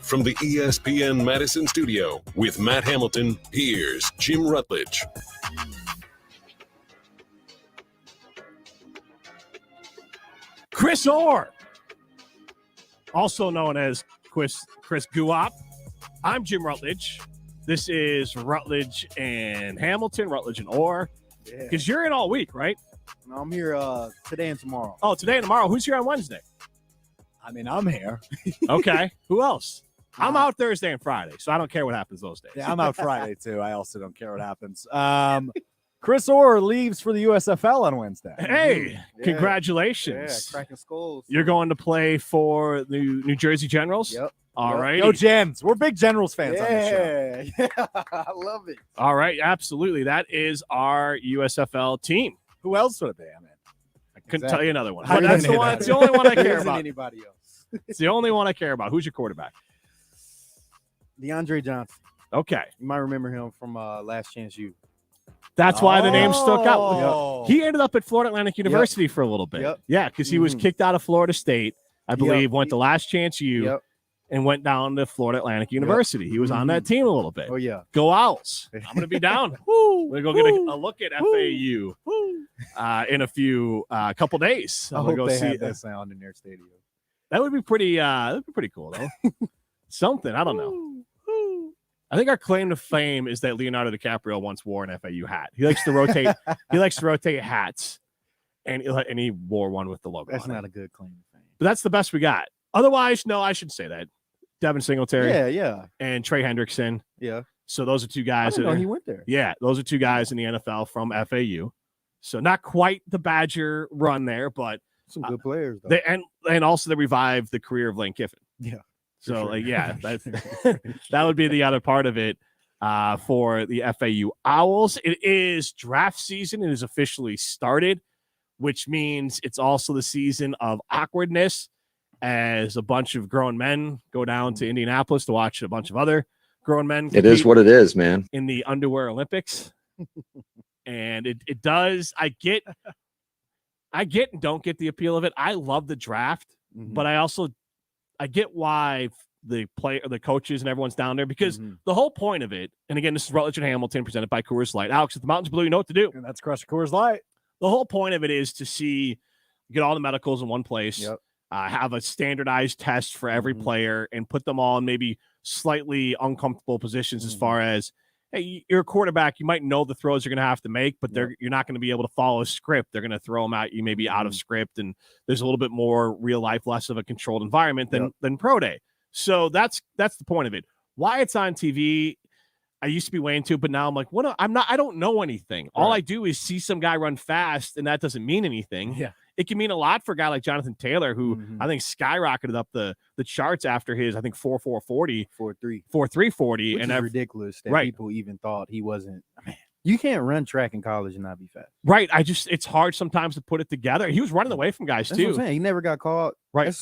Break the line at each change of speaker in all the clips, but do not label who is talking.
From the ESPN Madison studio with Matt Hamilton, here's Jim Rutledge.
Chris Orr, also known as Chris Guap. I'm Jim Rutledge. This is Rutledge and Hamilton, Rutledge and Orr. Because you're in all week, right?
No, I'm here today and tomorrow.
Oh, today and tomorrow. Who's here on Wednesday?
I mean, I'm here.
Okay. Who else? I'm out Thursday and Friday, so I don't care what happens those days.
Yeah, I'm out Friday, too. I also don't care what happens. Chris Orr leaves for the USFL on Wednesday.
Hey, congratulations.
Yeah, cracking skulls.
You're going to play for the New Jersey Generals?
Yep.
All right.
Go Gens. We're big Generals fans on this show. Yeah, I love it.
All right, absolutely. That is our USFL team.
Who else would it be? I mean,
couldn't tell you another one.
But
That's the one. It's the only one I care about.
Anybody else?
It's the only one I care about. Who's your quarterback?
DeAndre Johnson.
Okay.
You might remember him from Last Chance U.
That's why the name stuck out.
Oh.
He ended up at Florida Atlantic University for a little bit.
Yep.
Yeah, because he was kicked out of Florida State, I believe, went to Last Chance U, and went down to Florida Atlantic University. He was on that team a little bit.
Oh, yeah.
Go Owls. I'm going to be down. We're going to go get a look at FAU in a few couple days.
I hope they have that sound in their stadium.
That would be pretty cool, though. Something. I don't know. I think our claim to fame is that Leonardo DiCaprio once wore an FAU hat. He likes to rotate. He likes to rotate hats, and he wore one with the logo.
That's
on
not
it.
a good claim to fame.
But that's the best we got. Otherwise, no, I should say that Devin Singletary, and Trey Hendrickson.
Yeah.
So those are two guys.
I didn't know he went there.
Yeah, those are two guys in the NFL from FAU. So not quite the Badger run there, but
some good players. Though.
And also they revived the career of Lane Kiffin.
Yeah.
So, that would be the other part of it for the FAU Owls. It is draft season. It is officially started, which means it's also the season of awkwardness as a bunch of grown men go down to Indianapolis to watch a bunch of other grown men.
It is what it is, man.
In the underwear Olympics. And it does. I get and don't get the appeal of it. I love the draft, but I get why the coaches and everyone's down there because the whole point of it, and again, this is Rutledge and Hamilton presented by Coors Light. Alex, if the mountain's blue, you know what to do.
And that's crush Coors Light.
The whole point of it is to get all the medicals in one place, have a standardized test for every player, and put them all in maybe slightly uncomfortable positions as far as, hey, you're a quarterback. You might know the throws you're going to have to make, but you're not going to be able to follow a script. They're going to throw them at you maybe out of script, and there's a little bit more real life, less of a controlled environment than pro day. So that's the point of it. Why it's on TV, I used to be way into, but now I'm like, I don't know anything. Right. All I do is see some guy run fast, and that doesn't mean anything. Yeah. It can mean a lot for a guy like Jonathan Taylor, who I think skyrocketed up the charts after his, I think, 4.40, 4.340.
And that's ridiculous that people even thought he wasn't. Man, you can't run track in college and not be fast.
Right. It's hard sometimes to put it together. He was running away from guys,
that's
too.
What I'm saying. He never got caught.
Right.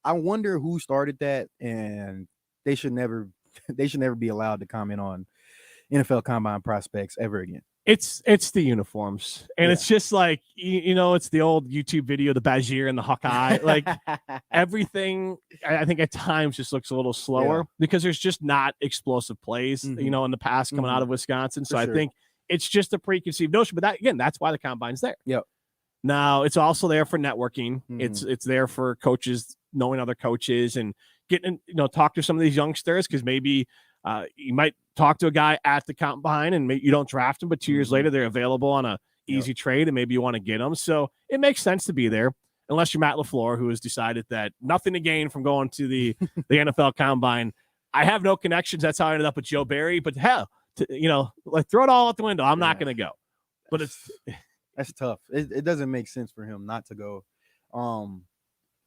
I wonder who started that, and they should never be allowed to comment on NFL combine prospects ever again.
It's the uniforms, and it's just like, it's the old YouTube video, the Bashir and the Hawkeye. Like everything, I think at times just looks a little slower because there's just not explosive plays, in the past coming out of Wisconsin. So I think it's just a preconceived notion. But that's why the combine's there.
Yep.
Now it's also there for networking. It's there for coaches knowing other coaches and getting, talk to some of these youngsters because maybe you might talk to a guy at the combine and maybe you don't draft him, but 2 years later they're available on a easy trade and maybe you want to get them. So it makes sense to be there unless you're Matt LaFleur, who has decided that nothing to gain from going to the NFL combine. I have no connections. That's how I ended up with Joe Barry, but hell, throw it all out the window. I'm not going to go, but
that's tough. It doesn't make sense for him not to go.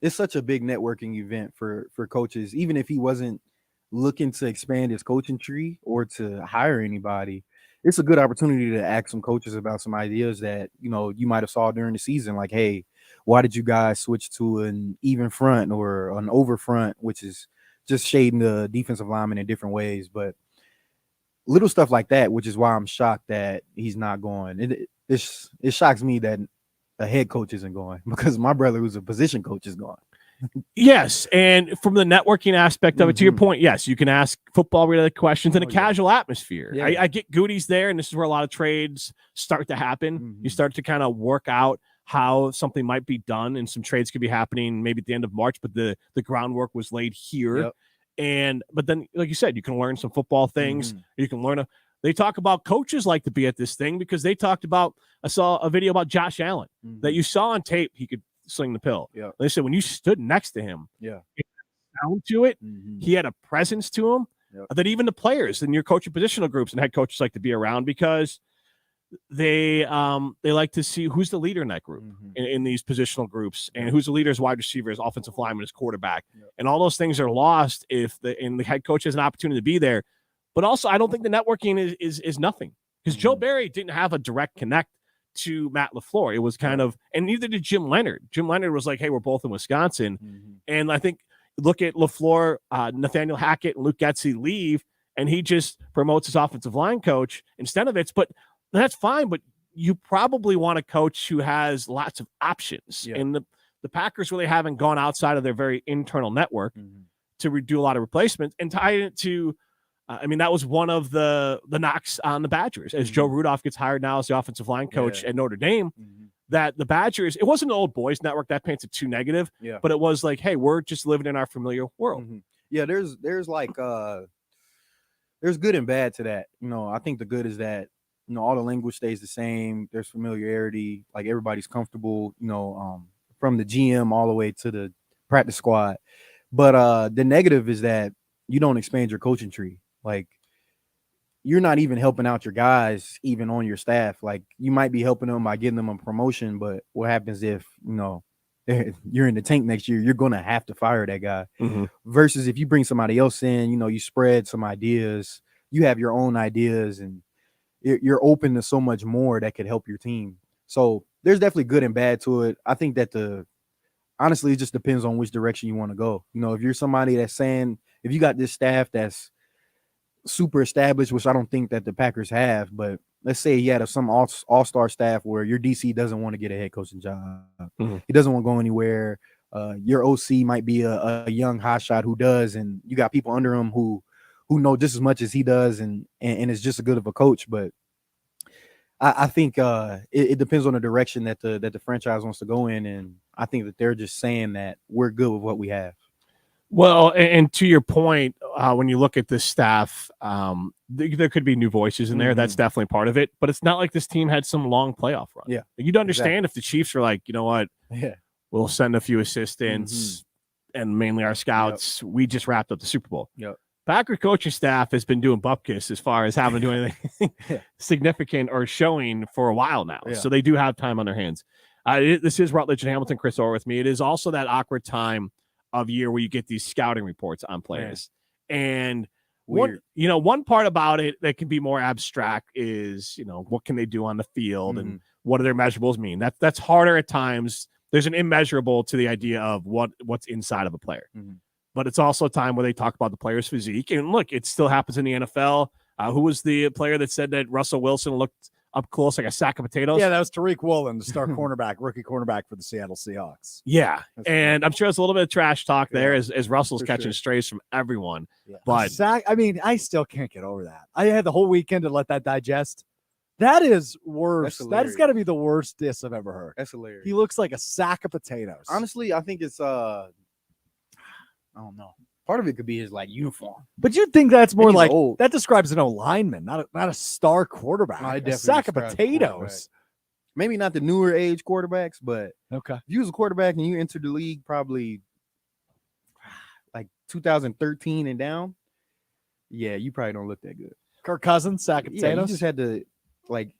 It's such a big networking event for coaches, even if he wasn't looking to expand his coaching tree or to hire anybody. It's a good opportunity to ask some coaches about some ideas that, you might have saw during the season. Like, hey, why did you guys switch to an even front or an over front, which is just shading the defensive lineman in different ways. But little stuff like that, which is why I'm shocked that he's not going. It shocks me that a head coach isn't going because my brother, who's a position coach, is going.
Yes, and from the networking aspect of it, to your point, yes, you can ask football-related questions in a casual atmosphere.
Yeah.
I get Goody's there, and this is where a lot of trades start to happen. You start to kind of work out how something might be done, and some trades could be happening maybe at the end of March, but the groundwork was laid here. But then, like you said, you can learn some football things. You can learn they talk about coaches like to be at this thing because they talked about, I saw a video about Josh Allen that you saw on tape. He could sling the pill. They said when you stood next to him, down to it, he had a presence to him that even the players in your coaching positional groups and head coaches like to be around because they like to see who's the leader in that group in these positional groups and who's the leader as wide receiver, as offensive lineman, as quarterback, and all those things are lost if the head coach has an opportunity to be there. But also, I don't think the networking is nothing because Joe Barry didn't have a direct connect to Matt LaFleur. It was kind of, and neither did Jim Leonard. Jim Leonard was like, hey, we're both in Wisconsin. And I think, look at LaFleur, Nathaniel Hackett, and Luke Getsy leave, and he just promotes his offensive line coach instead of it. But that's fine, but you probably want a coach who has lots of options. And the Packers really haven't gone outside of their very internal network to do a lot of replacements and tie it to, I mean, that was one of the knocks on the Badgers as Joe Rudolph gets hired now as the offensive line coach at Notre Dame, that the Badgers, it wasn't an old boys network that paints it too negative, but it was like, hey, we're just living in our familiar world.
Yeah, there's like there's good and bad to that. You know, I think the good is that, you know, all the language stays the same. There's familiarity, like everybody's comfortable, you know, from the GM all the way to the practice squad. But the negative is that you don't expand your coaching tree. Like, you're not even helping out your guys, even on your staff. Like, you might be helping them by getting them a promotion, but what happens if, you know, you're in the tank next year? You're going to have to fire that guy. Versus if you bring somebody else in, you know, you spread some ideas, you have your own ideas, and you're open to so much more that could help your team. So there's definitely good and bad to it. I think that honestly, it just depends on which direction you want to go. You know, if you're somebody that's saying, if you got this staff that's super established, which I don't think that the Packers have, but let's say you had some all-star staff where your DC doesn't want to get a head coaching job. He doesn't want to go anywhere. Your OC might be a young hotshot who does, and you got people under him who know just as much as he does and is just as good of a coach. But I think it depends on the direction that the franchise wants to go in, and I think that they're just saying that we're good with what we have.
Well, and to your point, when you look at this staff, there could be new voices in there. That's definitely part of it. But it's not like this team had some long playoff run.
Yeah,
you'd understand if the Chiefs were like, you know what? We'll send a few assistants and mainly our scouts. We just wrapped up the Super Bowl. Packer coaching staff has been doing bupkis as far as having to do anything significant or showing for a while now. So they do have time on their hands. This is Rutledge and Hamilton. Chris Orr with me. It is also that awkward time of year where you get these scouting reports on players. And one part about it that can be more abstract is, you know, what can they do on the field and what do their measurables mean? That's harder at times. There's an immeasurable to the idea of what's inside of a player. But it's also a time where they talk about the player's physique. And look, it still happens in the NFL. Who was the player that said that Russell Wilson looked up close like a sack of potatoes?
Yeah, that was Tariq Woolen, the star rookie cornerback for the Seattle Seahawks.
Yeah, and I'm sure there's a little bit of trash talk there as Russell's catching strays from everyone. But
I mean, I still can't get over that. I had the whole weekend to let that digest. That is worse. That has got to be the worst diss I've ever heard.
That's hilarious.
He looks like a sack of potatoes.
Honestly, I think it's I don't know. Part of it could be his like uniform,
but you'd think that's more like
old.
That describes an lineman, not a star quarterback. A sack of potatoes.
Maybe not the newer age quarterbacks, but
okay.
If you was a quarterback and you entered the league probably like 2013 and down, yeah, you probably don't look that good.
Kirk Cousins, sack of potatoes.
You just had to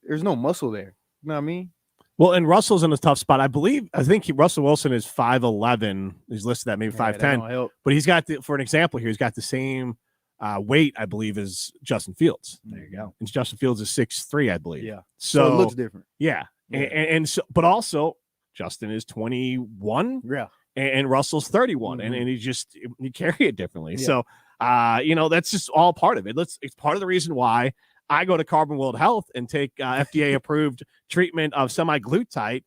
there's no muscle there. You know what I mean?
Well, and Russell's in a tough spot. I think Russell Wilson is 5'11". He's listed at maybe 5'10". But he's got, for an example here, he's got the same weight, I believe, as Justin Fields.
There you go.
And Justin Fields is 6'3", I believe.
Yeah.
So
it looks different.
Yeah. And so, but also Justin is 21.
Yeah.
And Russell's 31. And you carry it differently. Yeah. So, that's just all part of it. It's part of the reason why I go to Carbon World Health and take FDA approved treatment of semi-glutide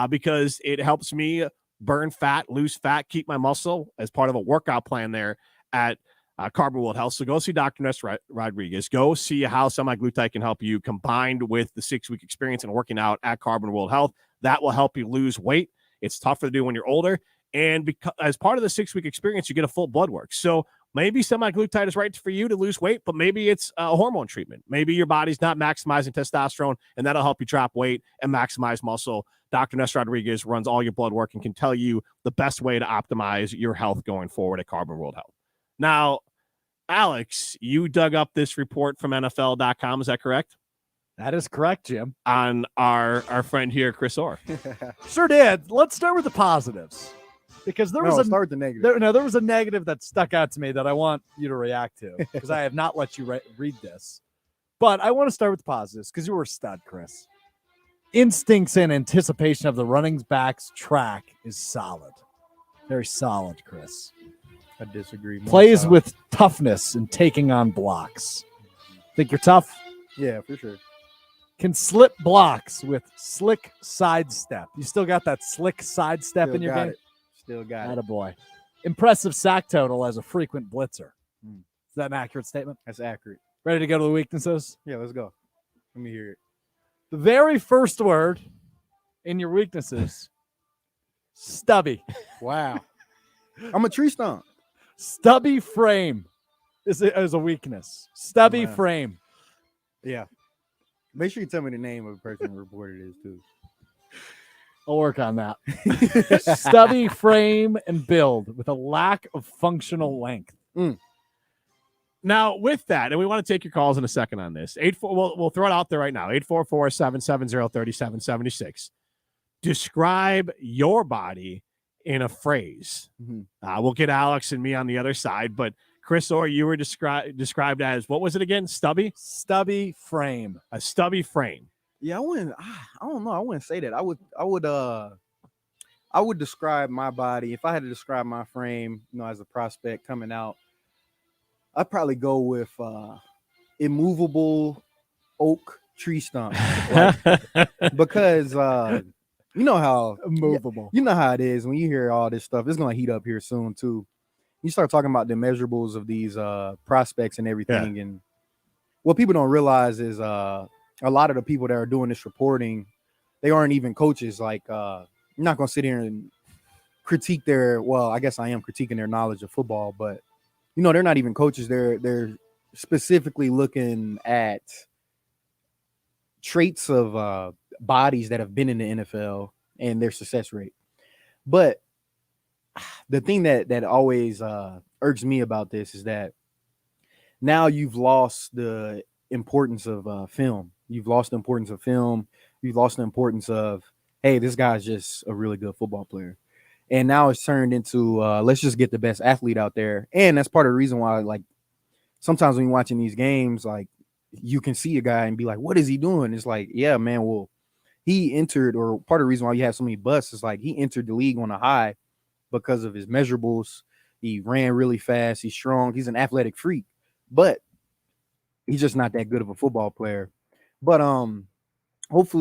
because it helps me burn fat, lose fat, keep my muscle as part of a workout plan there at Carbon World Health. So go see Dr. Ness Rodriguez. Go see how semaglutide can help you combined with the 6-week experience and working out at Carbon World Health. That will help you lose weight. It's tougher to do when you're older. And because, as part of the 6-week experience, you get a full blood work. So maybe semaglutide is right for you to lose weight, but maybe it's a hormone treatment. Maybe your body's not maximizing testosterone, and that'll help you drop weight and maximize muscle. Dr. Ness Rodriguez runs all your blood work and can tell you the best way to optimize your health going forward at Carbon World Health. Now, Alex, you dug up this report from NFL.com. Is that correct?
That is correct, Jim.
On our friend here, Chris Orr.
Sure did. Let's start with the positives. Because there was
start the negative.
There was a negative that stuck out to me that I want you to react to, because I have not let you read this. But I want to start with the positives because you were a stud, Chris. Instincts and anticipation of the running back's track is solid. Very solid, Chris.
I disagree.
Plays with toughness and taking on blocks. Think you're tough?
Yeah, for sure.
Can slip blocks with slick sidestep. You still got that slick sidestep in your game?
Still got it.
Attaboy. Impressive sack total as a frequent blitzer. Is that an accurate statement?
That's accurate.
Ready to go to the weaknesses?
Yeah, let's go. Let me hear it.
The very first word in your weaknesses, stubby.
Wow. I'm a tree stump.
Stubby frame is a weakness. Stubby frame.
Yeah. Make sure you tell me the name of the person who reported this, too.
I'll work on that. Stubby frame and build with a lack of functional length.
Now, with that, and we want to take your calls in a second on this. We'll throw it out there right now. 844-770-3776. Describe your body in a phrase. We'll get Alex and me on the other side, but Chris Orr, you were described as, what was it again? Stubby?
Stubby frame.
A stubby frame.
Yeah, I don't know. I wouldn't say that. I would describe my body. If I had to describe my frame, as a prospect coming out, I'd probably go with immovable oak tree stump. Because you know how
immovable.
You know how it is when you hear all this stuff. It's gonna heat up here soon too. You start talking about the measurables of these prospects and everything, and what people don't realize is a lot of the people that are doing this reporting, they aren't even coaches. Like, I'm not going to sit here and critique I guess I am critiquing their knowledge of football, but, they're not even coaches. They're specifically looking at traits of bodies that have been in the NFL and their success rate. But the thing that always irks me about this is that now you've lost the importance of film. You've lost the importance of film. You've lost the importance of, hey, this guy's just a really good football player. And now it's turned into, let's just get the best athlete out there. And that's part of the reason why, like, sometimes when you're watching these games, like, you can see a guy and be like, what is he doing? It's like, yeah, man, well, he entered, or part of the reason why you have so many busts is like he entered the league on a high because of his measurables. He ran really fast. He's strong. He's an athletic freak. But he's just not that good of a football player. But I hope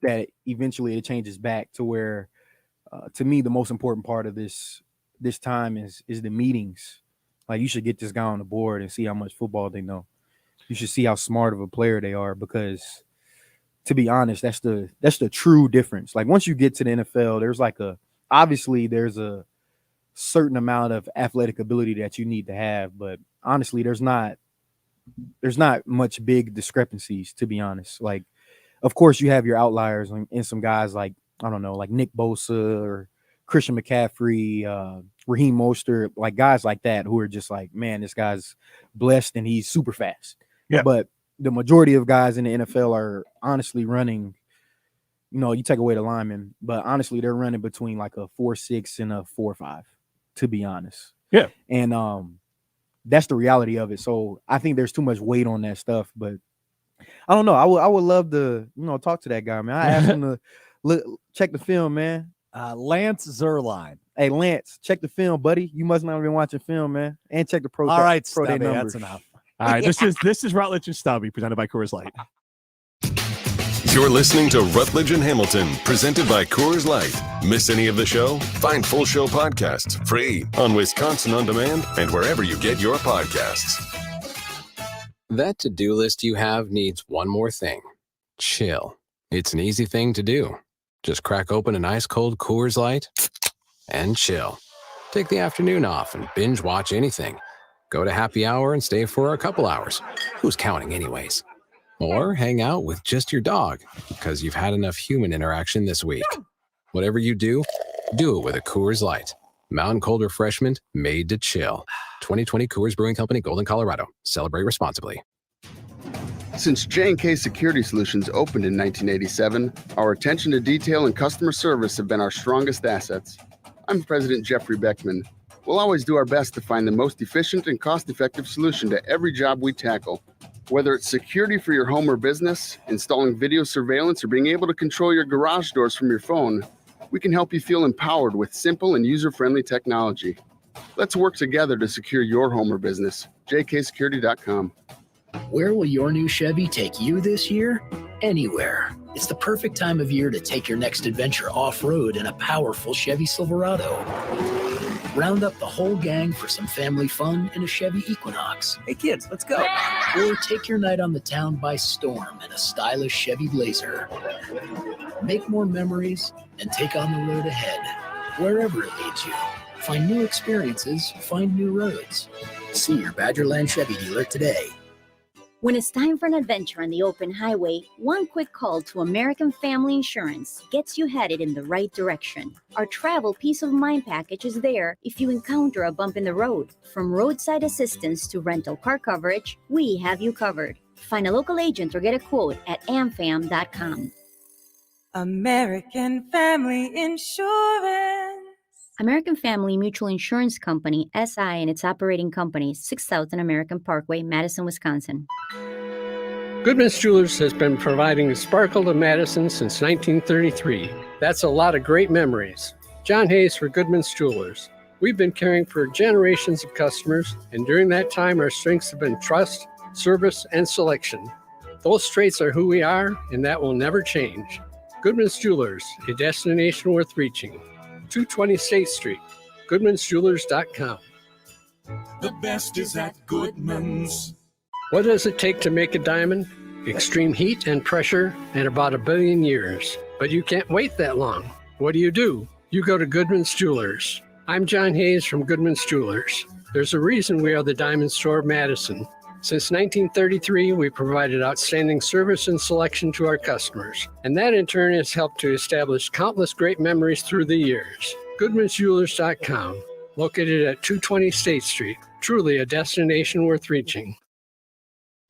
that eventually it changes back to where, to me, the most important part of this time is the meetings. Like, you should get this guy on the board and see how much football they know. You should see how smart of a player they are, because, to be honest, that's the true difference. Like, once you get to the NFL, there's a certain amount of athletic ability that you need to have, but honestly, there's not much big discrepancies, to be honest. Like, of course, you have your outliers and some guys like, I don't know, like Nick Bosa or Christian McCaffrey, Raheem Mostert, like guys like that who are just like, man, this guy's blessed and he's super fast. Yeah. But the majority of guys in the NFL are honestly running, you take away the linemen, but honestly, they're running between like a 4.6 and a 4.5, to be honest.
Yeah.
And that's the reality of it. So I think there's too much weight on that stuff, but I don't know. I would love to, talk to that guy, man. I asked him to check the film, man.
Lance Zerline.
Hey, Lance, check the film, buddy. You must not have been watching film, man. And check the pro.
All right,
pro day
numbers. That's enough.
All right, this is Rutledge and Stubby, presented by Coors Light.
You're listening to Rutledge and Hamilton, presented by Coors Light. Miss any of the show? Find full show podcasts free on Wisconsin On Demand and wherever you get your podcasts.
That to-do list you have needs one more thing. Chill. It's an easy thing to do. Just crack open an ice-cold Coors Light and chill. Take the afternoon off and binge watch anything. Go to happy hour and stay for a couple hours. Who's counting anyways? Or hang out with just your dog because you've had enough human interaction this week. Whatever you do it with a Coors Light. Mountain Cold Refreshment made to chill. 2020 Coors Brewing Company, Golden, Colorado. Celebrate responsibly.
Since J&K Security Solutions opened in 1987, our attention to detail and customer service have been our strongest assets. I'm President Jeffrey Beckman. We'll always do our best to find the most efficient and cost-effective solution to every job we tackle. Whether it's security for your home or business, installing video surveillance, or being able to control your garage doors from your phone, we can help you feel empowered with simple and user-friendly technology. Let's work together to secure your home or business. jksecurity.com.
Where will your new Chevy take you this year? Anywhere. It's the perfect time of year to take your next adventure off-road in a powerful Chevy Silverado. Round up the whole gang for some family fun in a Chevy Equinox. Hey kids, let's go. Or take your night on the town by storm in a stylish Chevy Blazer. Make more memories and take on the road ahead. Wherever it leads you. Find new experiences, find new roads. See your Badgerland Chevy dealer today.
When it's time for an adventure on the open highway, one quick call to American Family Insurance gets you headed in the right direction. Our travel peace of mind package is there if you encounter a bump in the road. From roadside assistance to rental car coverage, we have you covered. Find a local agent or get a quote at amfam.com.
American Family Insurance.
American Family Mutual Insurance Company, SI, and its operating companies, 6000 American Parkway, Madison, Wisconsin.
Goodman's Jewelers has been providing sparkle to Madison since 1933. That's a lot of great memories. John Hayes for Goodman's Jewelers. We've been caring for generations of customers, and during that time, our strengths have been trust, service, and selection. Those traits are who we are, and that will never change. Goodman's Jewelers, a destination worth reaching. 220 State Street, goodmansjewelers.com.
The best is at Goodman's.
What does it take to make a diamond? Extreme heat and pressure and about 1 billion years. But you can't wait that long. What do? You go to Goodman's Jewelers. I'm John Hayes from Goodman's Jewelers. There's a reason we are the Diamond Store of Madison. Since 1933, we provided outstanding service and selection to our customers, and that in turn has helped to establish countless great memories through the years. GoodmansJewelers.com, located at 220 State Street, truly a destination worth reaching.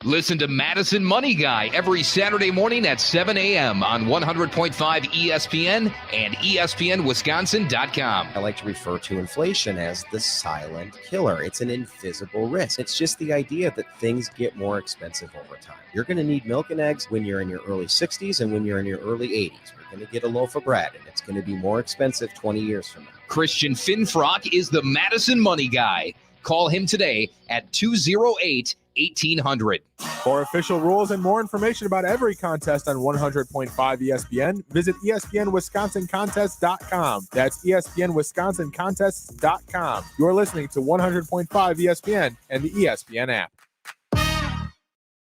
Listen to Madison Money Guy every Saturday morning at 7 a.m. on 100.5 ESPN and ESPNWisconsin.com.
I like to refer to inflation as the silent killer. It's an invisible risk. It's just the idea that things get more expensive over time. You're going to need milk and eggs when you're in your early 60s and when you're in your early 80s. We're going to get a loaf of bread, and it's going to be more expensive 20 years from now.
Christian Finfrock is the Madison Money Guy. Call him today at 208-1800.
For official rules and more information about every contest on 100.5 ESPN, visit ESPNWisconsinContests.com. That's ESPNWisconsinContests.com. You're listening to 100.5 ESPN and the ESPN app.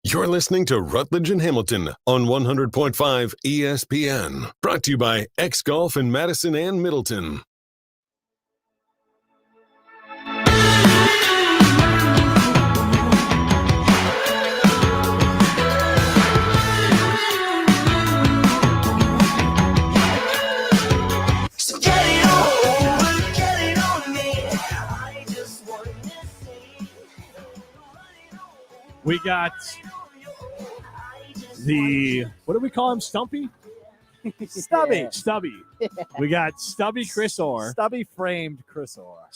You're listening to Rutledge and Hamilton on 100.5 ESPN. Brought to you by X Golf in Madison and Middleton.
We got the, what do we call him? Stumpy?
Stubby.
We got Stubby Chris Orr.
Stubby framed Chris Orr,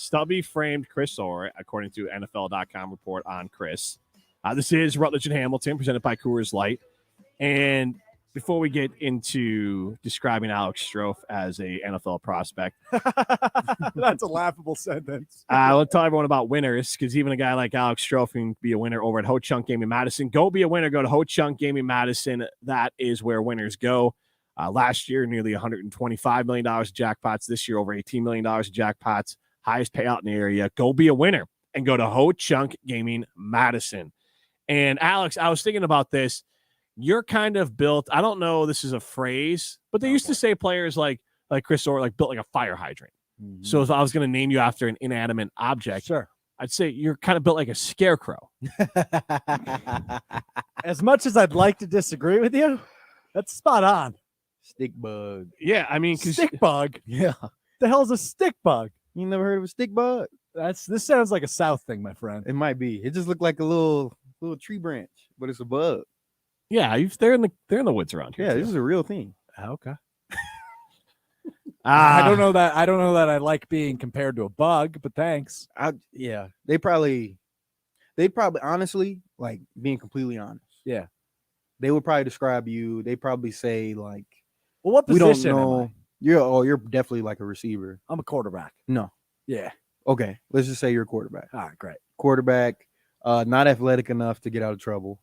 according to NFL.com report on Chris. This is Rutledge and Hamilton, presented by Coors Light. And Before we get into describing Alex Strofe as a NFL prospect,
That's a laughable sentence.
I'll tell everyone about winners, because even a guy like Alex Strofe can be a winner over at Ho Chunk Gaming Madison. Go be a winner. Go to Ho Chunk Gaming Madison. That is where winners go. Last year, nearly $125 million jackpots. This year, over $18 million jackpots. Highest payout in the area. Go be a winner and go to Ho Chunk Gaming Madison. And Alex, I was thinking about this. You're kind of built, I don't know, this is a phrase, but they used to say players like Chris Orr, like built like a fire hydrant.
Mm-hmm.
So if I was going to name you after an inanimate object,
Sure,
I'd say you're kind of built like a scarecrow.
As much as I'd like to disagree with you, that's spot on.
Stick bug.
Yeah, I mean,
Stick bug.
Yeah.
The hell's a stick bug?
You never heard of a stick bug?
This sounds like a South thing, my friend.
It might be. It just looked like a little tree branch, but it's a bug.
Yeah, they're in the woods around here.
Yeah,
too.
this is a real thing.
Okay. I don't know that. I don't know that I like being compared to a bug, but thanks.
Yeah, they probably honestly, like being completely honest.
Yeah,
they would probably describe you. They probably say like,
well, what
we
position
don't
am
know.
I?
You're definitely like a receiver.
I'm a quarterback.
No.
Yeah.
Okay, let's just say you're a quarterback.
All right, great.
Quarterback, not athletic enough to get out of trouble.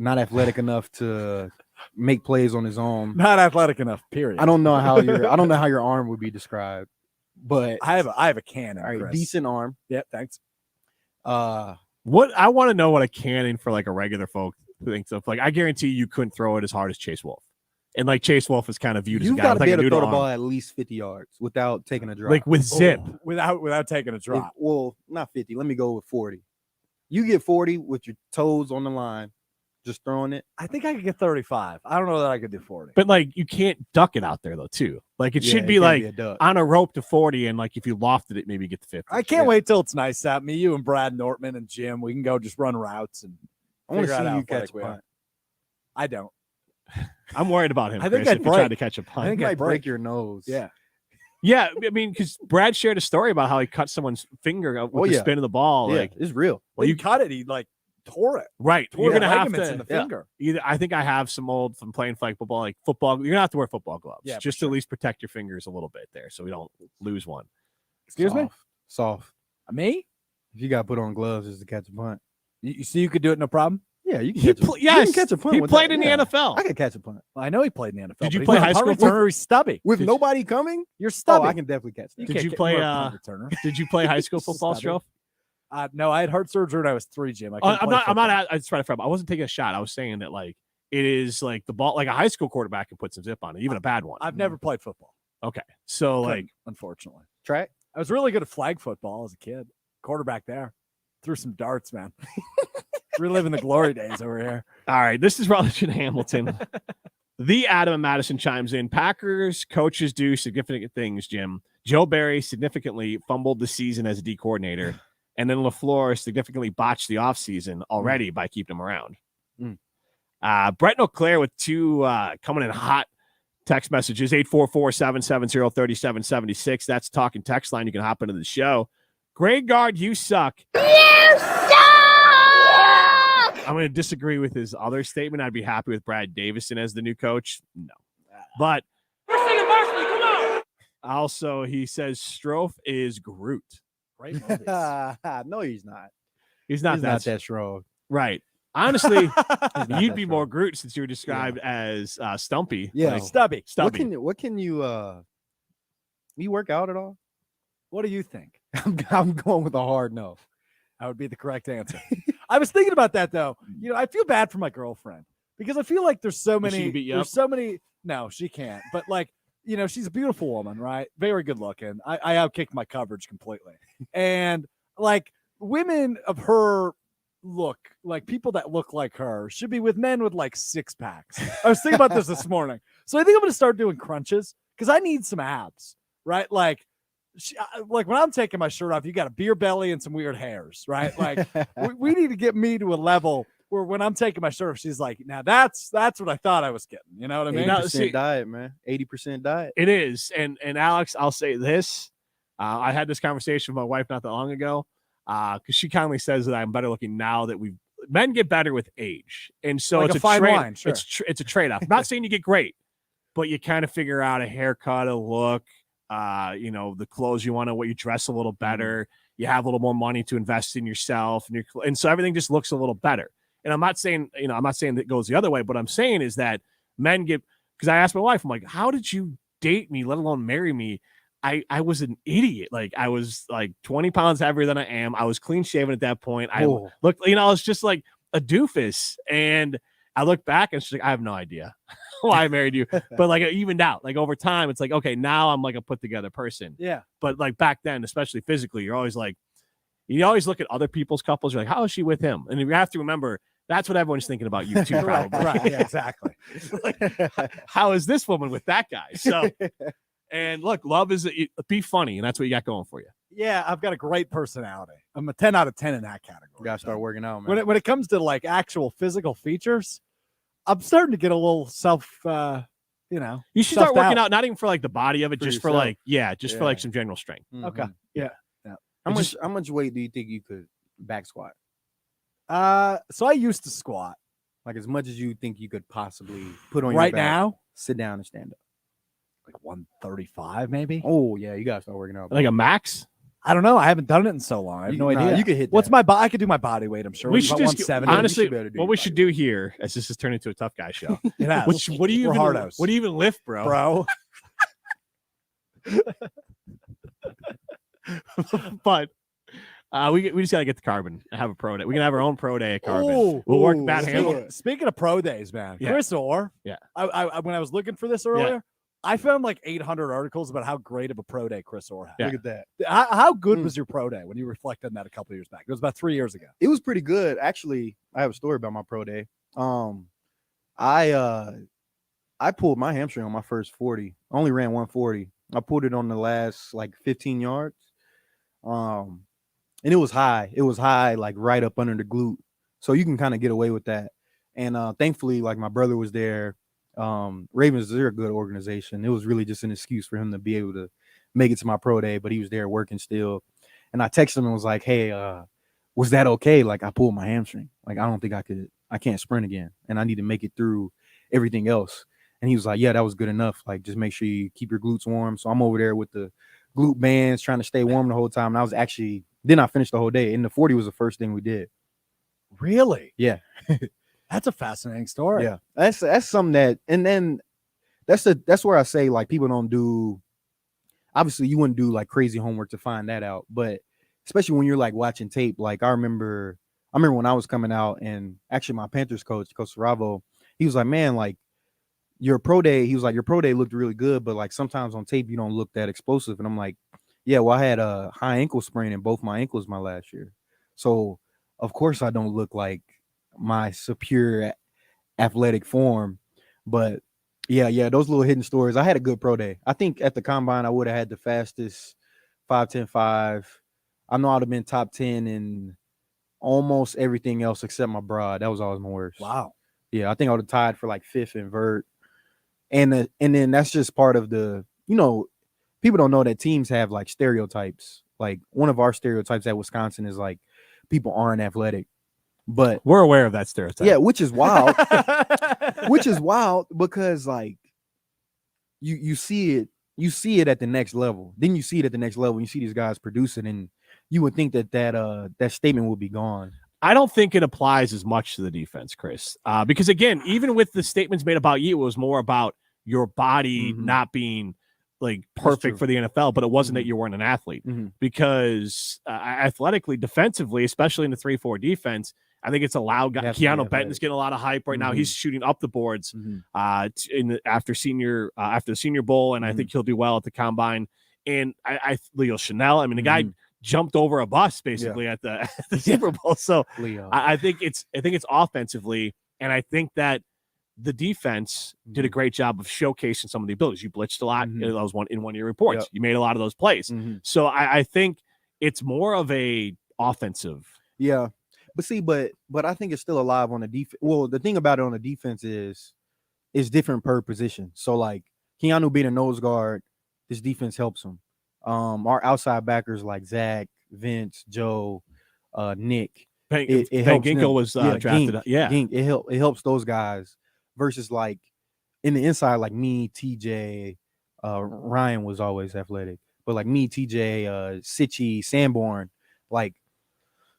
Not athletic enough to make plays on his own.
Not athletic enough. Period.
I don't know how your arm would be described, but
I have a cannon.
All right,
Chris.
decent arm.
Yep, thanks.
What I want to know what a cannon for like a regular folk thinks of. Like, I guarantee you couldn't throw it as hard as Chase Wolf, and like Chase Wolf is kind of viewed as a
You've
guy
got
with
to
like
be
a
able to throw
noodle
the ball
arm.
at least 50 yards without taking a drop.
Like with zip.
Without taking a drop.
Well, not 50. Let me go with 40. You get 40 with your toes on the line, just throwing it.
I think I could get 35. I don't know that I could do 40.
But like you can't duck it out there though, too. Like it should
it
be
can't
like
be a duck.
on a rope to 40, and like if you lofted it, maybe get to 50.
I can't wait till it's nice out. Me, you, and Brad Nortman and Jim. We can go just run routes and
I want to
figure
see
out
you
how
catch
athletic
a
we are.
punt.
I don't.
I'm worried about him.
I think
Chris,
I'd
if you tried
break.
to catch a punt.
I think
You
I'd
might break
break.
your nose.
Yeah.
Yeah, I mean, because Brad shared a story about how he cut someone's finger with the spin of the ball.
Yeah,
Like,
it's real.
Well, you cut it. He like tore it.
right,
Tore
you're
the
gonna have
ligaments
to.
in the finger.
Either I think I have some old from playing flag football, like football. You're gonna have to wear football gloves,
Yeah, for
just to at least protect your fingers a little bit there, so we don't lose one.
Excuse me?
Soft.
Me?
If you got to put on gloves just to catch a punt.
You see, you could do it no problem.
Yeah, you can
He
catch a,
pl-
you
yes,
can catch a punt.
he
with
played
that.
in the
Yeah.
NFL.
I could catch a punt.
Well, I know he played in the NFL.
Did you
but
play
he's not
high
a punt
school
returner? He's stubby.
With nobody coming?
You're stubby.
Oh, I can definitely catch that.
Did
can't
you
get-
play,
you're a punt returner.
Did you play high school football,
Stubby.
Strofe?
No, I had heart surgery when I was 3, Jim. I couldn't
I'm
play
not. I'm not.
football.
I just trying to frame. I wasn't taking a shot. I was saying that like it is like the ball, like a high school quarterback can put some zip on it, even a bad one.
I've never played football.
Okay, so
Couldn't,
like
unfortunately,
Track?
I was really good at flag football as a kid. Quarterback there, threw some darts, man. Reliving the glory days over here.
all right, this is Rutledge and Hamilton. The Adam and Madison chimes in. Packers coaches do significant things, Jim. Joe Barry significantly fumbled the season as a D coordinator, and then LaFleur significantly botched the offseason already by keeping him around. Brett O'Clair with two coming in hot text messages, 844-770-3776. That's talking text line. You can hop into the show. Greg Gard, you suck. I'm going to disagree with his other statement. I'd be happy with Brad Davison as the new coach. No. But also, he says Strofe is Groot.
Great movies.
No, he's not.
He's not that
strong.
right. Honestly,
not
you'd
that
be more Groot since you were described as Stumpy.
Yeah.
Like,
Stubby.
What can you work out at all?
What do you think?
I'm going with a hard no.
That would be the correct answer. I was thinking about that though. You know, I feel bad for my girlfriend because I feel like there's so
Does she
many.
beat you
There's
up?
so many. No, she can't. But like, you know, she's a beautiful woman, right? Very good looking. I outkicked my coverage completely, and like women of her look, like people that look like her, should be with men with like 6 packs. I was thinking about this morning, so I think I'm going to start doing crunches because I need some abs, right? Like. Like when I'm taking my shirt off, you got a beer belly and some weird hairs, right? Like we need to get me to a level where when I'm taking my shirt off, she's like, now that's what I thought I was getting. You know what I mean?
80% diet, man. 80% diet.
It is. And Alex, I'll say this. I had this conversation with my wife not that long ago because she kindly says that I'm better looking now that we've men get better with age, and so
Like
it's
a fine
trade.
wine, sure.
It's a trade off. Not saying you get great, but you kind of figure out a haircut, a look, the clothes you want to, what you dress a little better. You have a little more money to invest in yourself, and so everything just looks a little better. And I'm not saying that goes the other way, but I'm saying is that men get, because I asked my wife, I'm like, how did you date me, let alone marry me? I was an idiot. Like, I was like 20 pounds heavier than I am. I was clean shaven at that point. I looked, I was just like a doofus. And I look back and she's like, I have no idea why I married you. But like, it evened out. Like, over time, it's like, okay, now I'm like a put together person.
Yeah.
But like back then, especially physically, you always look at other people's couples. You're like, how is she with him? And you have to remember, that's what everyone's thinking about you too, probably.
Right. Yeah, exactly.
Like, how is this woman with that guy? So, and look, love is be funny, and that's what you got going for you.
Yeah, I've got a great personality. I'm a 10 out of 10 in that category.
You gotta start working out, man.
When it comes to like actual physical features, I'm starting to get a little
you should start working out, not even for like the body of it, just for like, for like some general strength.
Okay. Yeah.
How much weight do you think you could back squat?
So I used to squat.
Like, as much as you think you could possibly put on
right
your back,
now,
sit down and stand up.
Like 135 maybe.
Oh yeah, you gotta start working out.
Like a max?
I don't know. I haven't done it in so long. I have no idea.
You could hit.
What's my body? I could do my body weight. I'm sure.
We should just
170.
honestly. What we should do here, as this has turned into a tough guy show.
Yeah.
What do you even lift, bro? But we just gotta get the Carbon and have a pro day. We can have our own pro day at Carbon. We'll work that handle.
Speaking of pro days, man, Chris Orr.
Yeah.
I when I was looking for this earlier, I found like 800 articles about how great of a pro day Chris Orr had.
Yeah.
Look at that.
How good was your pro day when you reflect on that a couple of years back? It was about 3 years ago.
It was pretty good, actually. I have a story about my pro day. I pulled my hamstring on my first 40. I only ran 140. I pulled it on the last like 15 yards. And it was high. It was high, like right up under the glute. So you can kind of get away with that. And thankfully, like, my brother was there. Ravens, they're a good organization. It was really just an excuse for him to be able to make it to my pro day, but he was there working still. And I texted him and was like, hey, was that okay? Like, I pulled my hamstring. Like, I can't sprint again. And I need to make it through everything else. And he was like, yeah, that was good enough. Like, just make sure you keep your glutes warm. So I'm over there with the glute bands trying to stay warm the whole time. And then I finished the whole day. And the 40 was the first thing we did.
Really?
Yeah.
That's a fascinating story.
Yeah. That's something that, and then that's where I say, like, people don't do, obviously you wouldn't do like crazy homework to find that out, but especially when you're like watching tape. Like, I remember when I was coming out, and actually my Panthers coach Saravo, he was like, man, like, your pro day looked really good, but like sometimes on tape you don't look that explosive. And I'm like, yeah, well, I had a high ankle sprain in both my ankles my last year, so of course I don't look like my superior athletic form. But yeah, those little hidden stories. I had a good pro day. I think at the combine I would have had the fastest 5.10.5. I know I'd have been top 10 in almost everything else except my broad. That was always my worst.
Wow.
Yeah, I think I would have tied for like 5th in vert. And then that's just part of the, people don't know that teams have like stereotypes. Like, one of our stereotypes at Wisconsin is like people aren't athletic. But
we're aware of that stereotype.
Yeah, which is wild. Because like you see it at the next level. Then you see it at the next level. You see these guys producing, and you would think that statement would be gone.
I don't think it applies as much to the defense, Chris, because again, even with the statements made about you, it was more about your body not being like perfect for the NFL, but it wasn't that you weren't an athlete, because athletically, defensively, especially in the 3-4 defense, I think it's allowed. Keanu Benton's getting a lot of hype right now. He's shooting up the boards after the Senior Bowl, and I think he'll do well at the combine. And Leo Chanel, I mean, the guy jumped over a bus basically at the Super Bowl. So I think it's offensively, and I think that the defense did a great job of showcasing some of the abilities. You blitzed a lot. That was one of your reports. Yep. You made a lot of those plays. So I think it's more of a offensive.
Yeah. But see, but I think it's still alive on the defense. Well, the thing about it on the defense is it's different per position. So like Keanu being a nose guard, this defense helps him. Our outside backers like Zach, Vince, Joe, Nick, it
Van
helps
Ginkel
them.
was drafted.
Gink, it helps those guys versus like in the inside, like me, TJ, Ryan was always athletic, but like me, TJ, Sitchy, Sanborn, like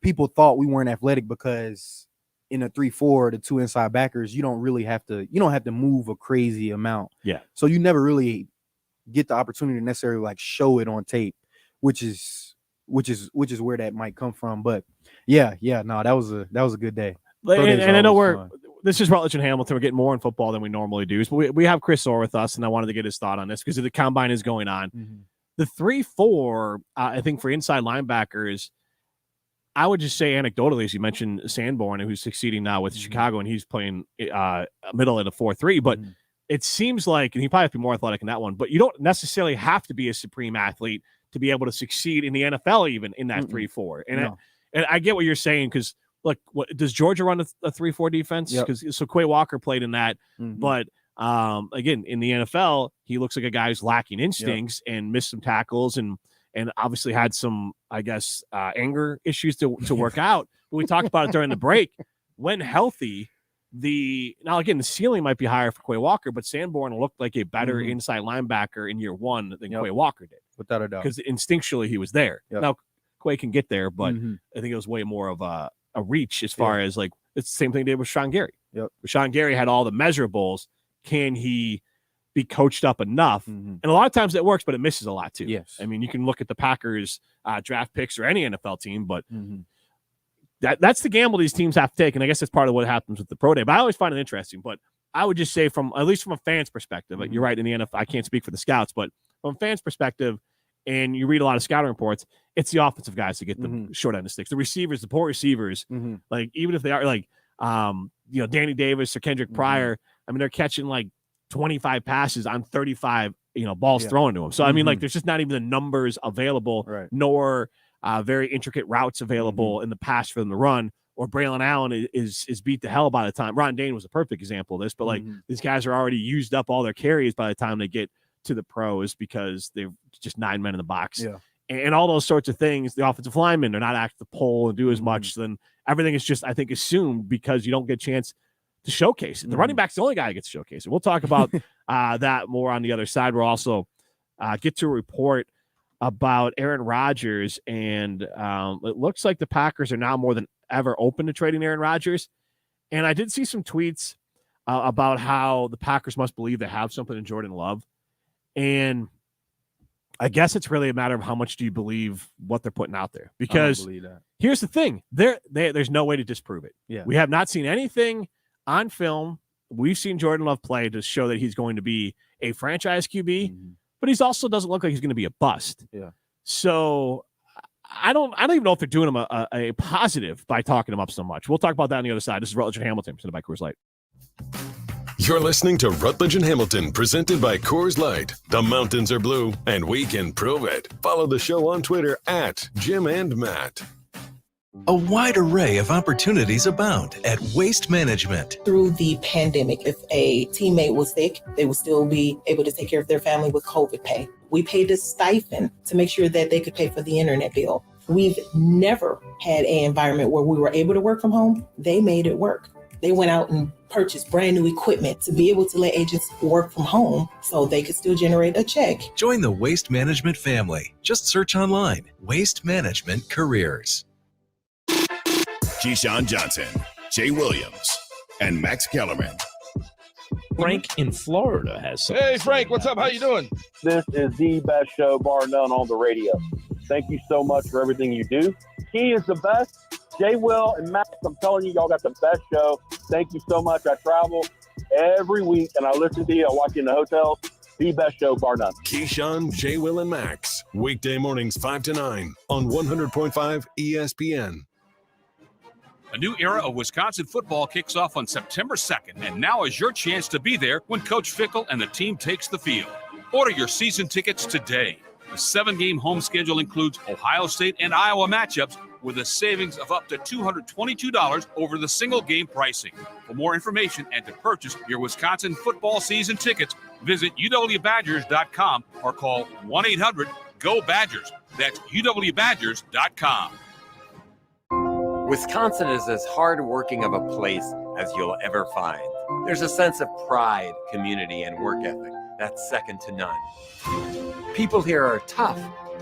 people thought we weren't athletic because in a 3-4, the two inside backers, you don't have to move a crazy amount.
Yeah.
So you never really get the opportunity to necessarily like show it on tape, which is where that might come from. But yeah, no, that was a good day.
And I know this is Rutledge and Hamilton. We're getting more in football than we normally do. But we have Chris Orr with us, and I wanted to get his thought on this because the combine is going on.
Mm-hmm.
The 3-4, I think for inside linebackers, I would just say anecdotally, as you mentioned, Sanborn, who's succeeding now with Chicago, and he's playing middle in a 4-3. But it seems like, and he probably have to be more athletic in that one, but you don't necessarily have to be a supreme athlete to be able to succeed in the NFL, even in that 3-4. And I get what you're saying because, look, does Georgia run a 3-4 defense? Because so Quay Walker played in that, but again, in the NFL, he looks like a guy who's lacking instincts and missed some tackles and obviously had some, I guess, anger issues to work out. But we talked about it during the break. When healthy, the ceiling might be higher for Quay Walker, but Sanborn looked like a better inside linebacker in year one than Quay Walker did.
Without a doubt.
Because instinctually he was there. Now, Quay can get there, but I think it was way more of a reach as far as like it's the same thing they did with Sean Gary. Sean Gary had all the measurables. Can he be coached up enough? And a lot of times it works, but it misses a lot too.
Yes.
I mean, you can look at the Packers draft picks or any NFL team, but that's the gamble these teams have to take. And I guess that's part of what happens with the pro day, but I always find it interesting. But I would just say at least from a fan's perspective, but you're right, in the NFL, I can't speak for the scouts, but from a fan's perspective, and you read a lot of scouting reports, it's the offensive guys to get the short end of sticks. The receivers, the poor receivers, like even if they are like, Danny Davis or Kendrick Pryor, I mean, they're catching like 25 passes on 35, balls thrown to them. So, I mean, like there's just not even the numbers available, nor very intricate routes available in the pass for them to run. Or Braylon Allen is beat to hell by the time. Ron Dane was a perfect example of this, but like these guys are already used up all their carries by the time they get to the pros because they're just 9 men in the box. And all those sorts of things. The offensive linemen are not asked to pull and do as much. Then everything is just, I think, assumed because you don't get a chance to showcase it. The running back's the only guy who gets to showcase it. We'll talk about that more on the other side. We'll also get to a report about Aaron Rodgers, and it looks like the Packers are now more than ever open to trading Aaron Rodgers. And I did see some tweets about how the Packers must believe they have something in Jordan Love. And I guess it's really a matter of how much do you believe what they're putting out there. Because here's the thing. There's no way to disprove it.
Yeah.
We have not seen anything on film. We've seen Jordan Love play to show that he's going to be a franchise QB, but he's also doesn't look like he's going to be a bust.
Yeah.
So I don't even know if they're doing him a positive by talking him up so much. We'll talk about that on the other side. This is Rutledge and Hamilton, presented by Coors Light.
You're listening to Rutledge and Hamilton, presented by Coors Light. The mountains are blue, and we can prove it. Follow the show on Twitter at Jim and Matt.
A wide array of opportunities abound at Waste Management.
Through the pandemic, if a teammate was sick, they would still be able to take care of their family with COVID pay. We paid a stipend to make sure that they could pay for the internet bill. We've never had an environment where we were able to work from home. They made it work. They went out and purchased brand new equipment to be able to let agents work from home so they could still generate a check.
Join the Waste Management family. Just search online, Waste Management Careers.
Keyshawn Johnson, Jay Williams, and Max Kellerman.
Frank in Florida has some.
Hey, Frank, what's up? How you doing?
This is the best show, bar none, on the radio. Thank you so much for everything you do. Key is the best. Jay, Will, and Max, I'm telling you, y'all got the best show. Thank you so much. I travel every week, and I listen to you. I watch you in the hotels. The best show, bar none.
Keyshawn, Jay, Will, and Max. Weekday mornings 5 to 9 on 100.5 ESPN.
A new era of Wisconsin football kicks off on September 2nd, and now is your chance to be there when Coach Fickle and the team takes the field. Order your season tickets today. The 7-game home schedule includes Ohio State and Iowa matchups with a savings of up to $222 over the single-game pricing. For more information and to purchase your Wisconsin football season tickets, visit uwbadgers.com or call 1-800-GO-BADGERS. That's uwbadgers.com.
Wisconsin is as hardworking of a place as you'll ever find. There's a sense of pride, community, and work ethic that's second to none. People here are tough,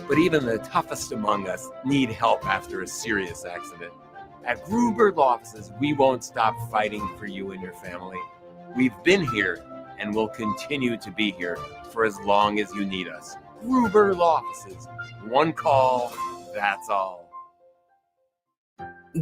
but even the toughest among us need help after a serious accident. At Gruber Law Offices, we won't stop fighting for you and your family. We've been here and will continue to be here for as long as you need us. Gruber Law Offices, one call, that's all.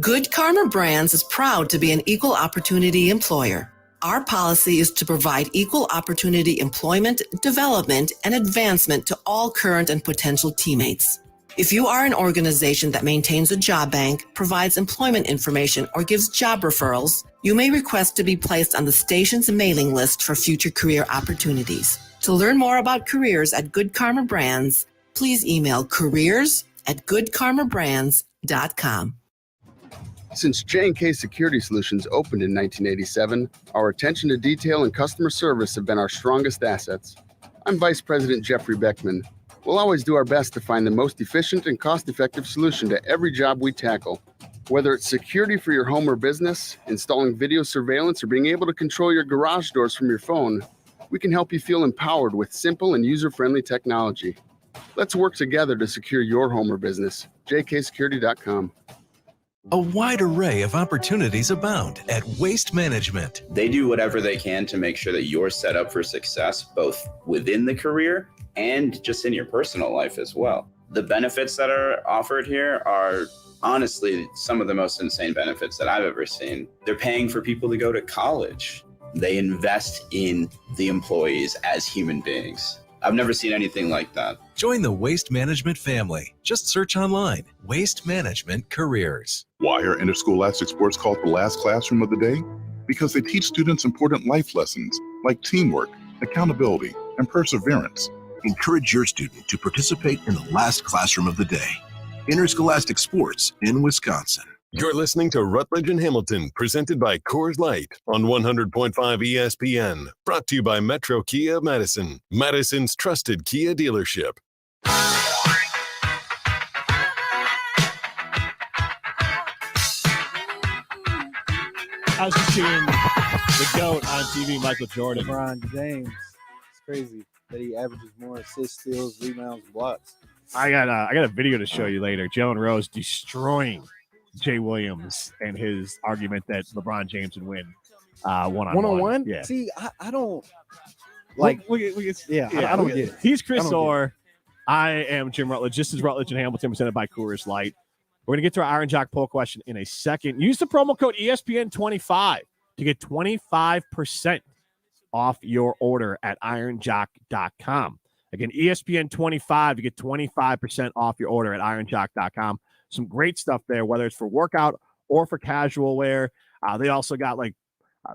Good Karma Brands is proud to be an equal opportunity employer. Our policy is to provide equal opportunity employment, development, and advancement to all current and potential teammates. If you are an organization that maintains a job bank, provides employment information, or gives job referrals, you may request to be placed on the station's mailing list for future career opportunities. To learn more about careers at Good Karma Brands, please email careers@goodkarmabrands.com.
Since J&K Security Solutions opened in 1987, our attention to detail and customer service have been our strongest assets. I'm Vice President Jeffrey Beckman. We'll always do our best to find the most efficient and cost-effective solution to every job we tackle. Whether it's security for your home or business, installing video surveillance, or being able to control your garage doors from your phone, we can help you feel empowered with simple and user-friendly technology. Let's work together to secure your home or business. jksecurity.com.
A wide array of opportunities abound at Waste Management.
They do whatever they can to make sure that you're set up for success, both within the career and just in your personal life as well. The benefits that are offered here are honestly some of the most insane benefits that I've ever seen. They're paying for people to go to college. They invest in the employees as human beings. I've never seen anything like that.
Join the Waste Management family. Just search online, Waste Management Careers.
Why are interscholastic sports called the last classroom of the day? Because they teach students important life lessons like teamwork, accountability, and perseverance.
Encourage your student to participate in the last classroom of the day. Interscholastic sports in Wisconsin.
You're listening to Rutledge and Hamilton, presented by Coors Light on 100.5 ESPN. Brought to you by Metro Kia of Madison, Madison's trusted Kia dealership.
I was just seeing the GOAT on TV, Michael Jordan.
LeBron James. It's crazy that he averages more assists, steals, rebounds, and blocks.
I got a video to show you later. Jalen Rose destroying Jay Williams and his argument that LeBron James would win one-on-one. Yeah.
See, I don't like.
I
don't get it.
He's Chris Orr. I am Jim Rutledge. This is Rutledge and Hamilton, presented by Coors Light. We're going to get to our Iron Jock poll question in a second. Use the promo code ESPN25 to get 25% off your order at ironjock.com. Again, ESPN25 to get 25% off your order at ironjock.com. Some great stuff there, whether it's for workout or for casual wear. They also got like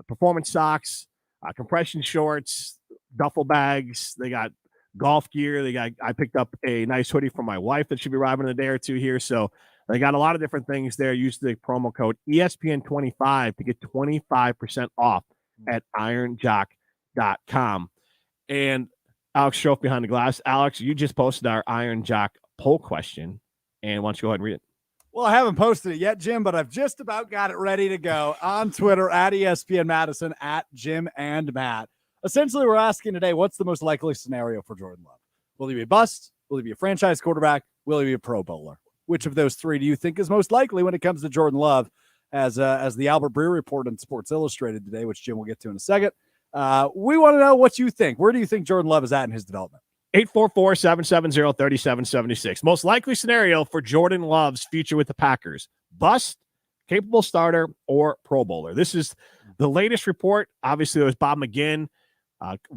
performance socks, compression shorts, duffel bags. They got golf gear. I picked up a nice hoodie for my wife that should be arriving in a day or two here. So they got a lot of different things there. Use the promo code ESPN25 to get 25% off at ironjock.com. And Alex Strofe behind the glass. Alex, you just posted our Iron Jock poll question. And why don't you go ahead and read it?
Well, I haven't posted it yet, Jim, but I've just about got it ready to go on Twitter at ESPN Madison, at Jim and Matt. Essentially, we're asking today, what's the most likely scenario for Jordan Love? Will he be a bust? Will he be a franchise quarterback? Will he be a Pro Bowler? Which of those three do you think is most likely when it comes to Jordan Love? As the Albert Breer report in Sports Illustrated today, which Jim will get to in a second. We want to know what you think. Where do you think Jordan Love is at in his development?
844-770-3776. Most likely scenario for Jordan Love's future with the Packers: bust, capable starter, or Pro Bowler. This is the latest report. Obviously, there was Bob McGinn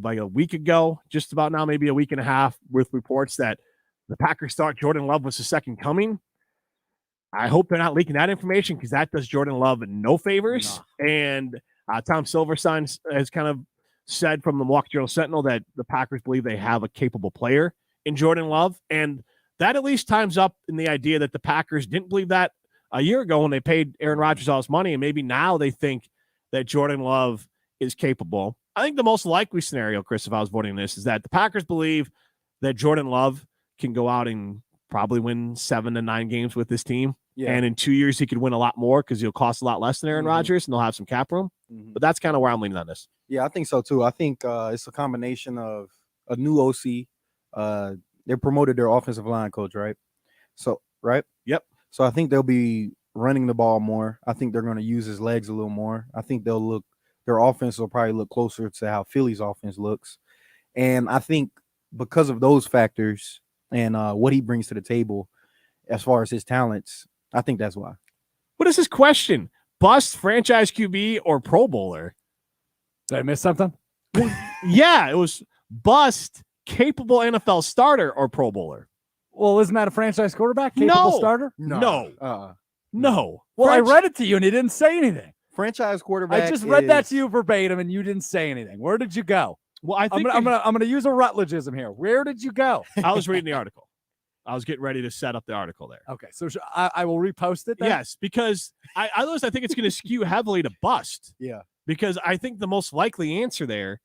like a week ago, just about now, maybe a week and a half, with reports that the Packers thought Jordan Love was the second coming. I hope they're not leaking that information, because that does Jordan Love no favors. No. And Tom Silverstein has kind of said from the Milwaukee Journal-Sentinel that the Packers believe they have a capable player in Jordan Love. And that at least times up in the idea that the Packers didn't believe that a year ago when they paid Aaron Rodgers all his money. And maybe now they think that Jordan Love is capable. I think the most likely scenario, Chris, if I was voting this, is that the Packers believe that Jordan Love can go out and probably win 7 to 9 games with this team.
Yeah.
And in 2 years, he could win a lot more because he'll cost a lot less than Aaron Rodgers, and they'll have some cap room. But that's kind of where I'm leaning on this.
Yeah, I think so too. I think it's a combination of a new OC. They promoted their offensive line coach, right? So, right?
Yep.
So I think they'll be running the ball more. I think they're going to use his legs a little more. I think their offense will probably look closer to how Philly's offense looks. And I think because of those factors and what he brings to the table as far as his talents, I think that's why.
What is this question? Bust, franchise QB, or Pro Bowler?
Did I miss something?
Yeah, it was bust, capable NFL starter, or Pro Bowler.
Well, isn't that a franchise quarterback? Capable starter?
No.
Well, I read it to you and you didn't say anything.
Franchise quarterback.
I just read that to you verbatim and you didn't say anything. Where did you go?
Well, I think
I'm gonna use a Rutledgeism here. Where did you go?
I was reading the article. I was getting ready to set up the article there.
Okay, so I will repost it then?
Yes, because I think it's going to skew heavily to bust.
Yeah.
Because I think the most likely answer there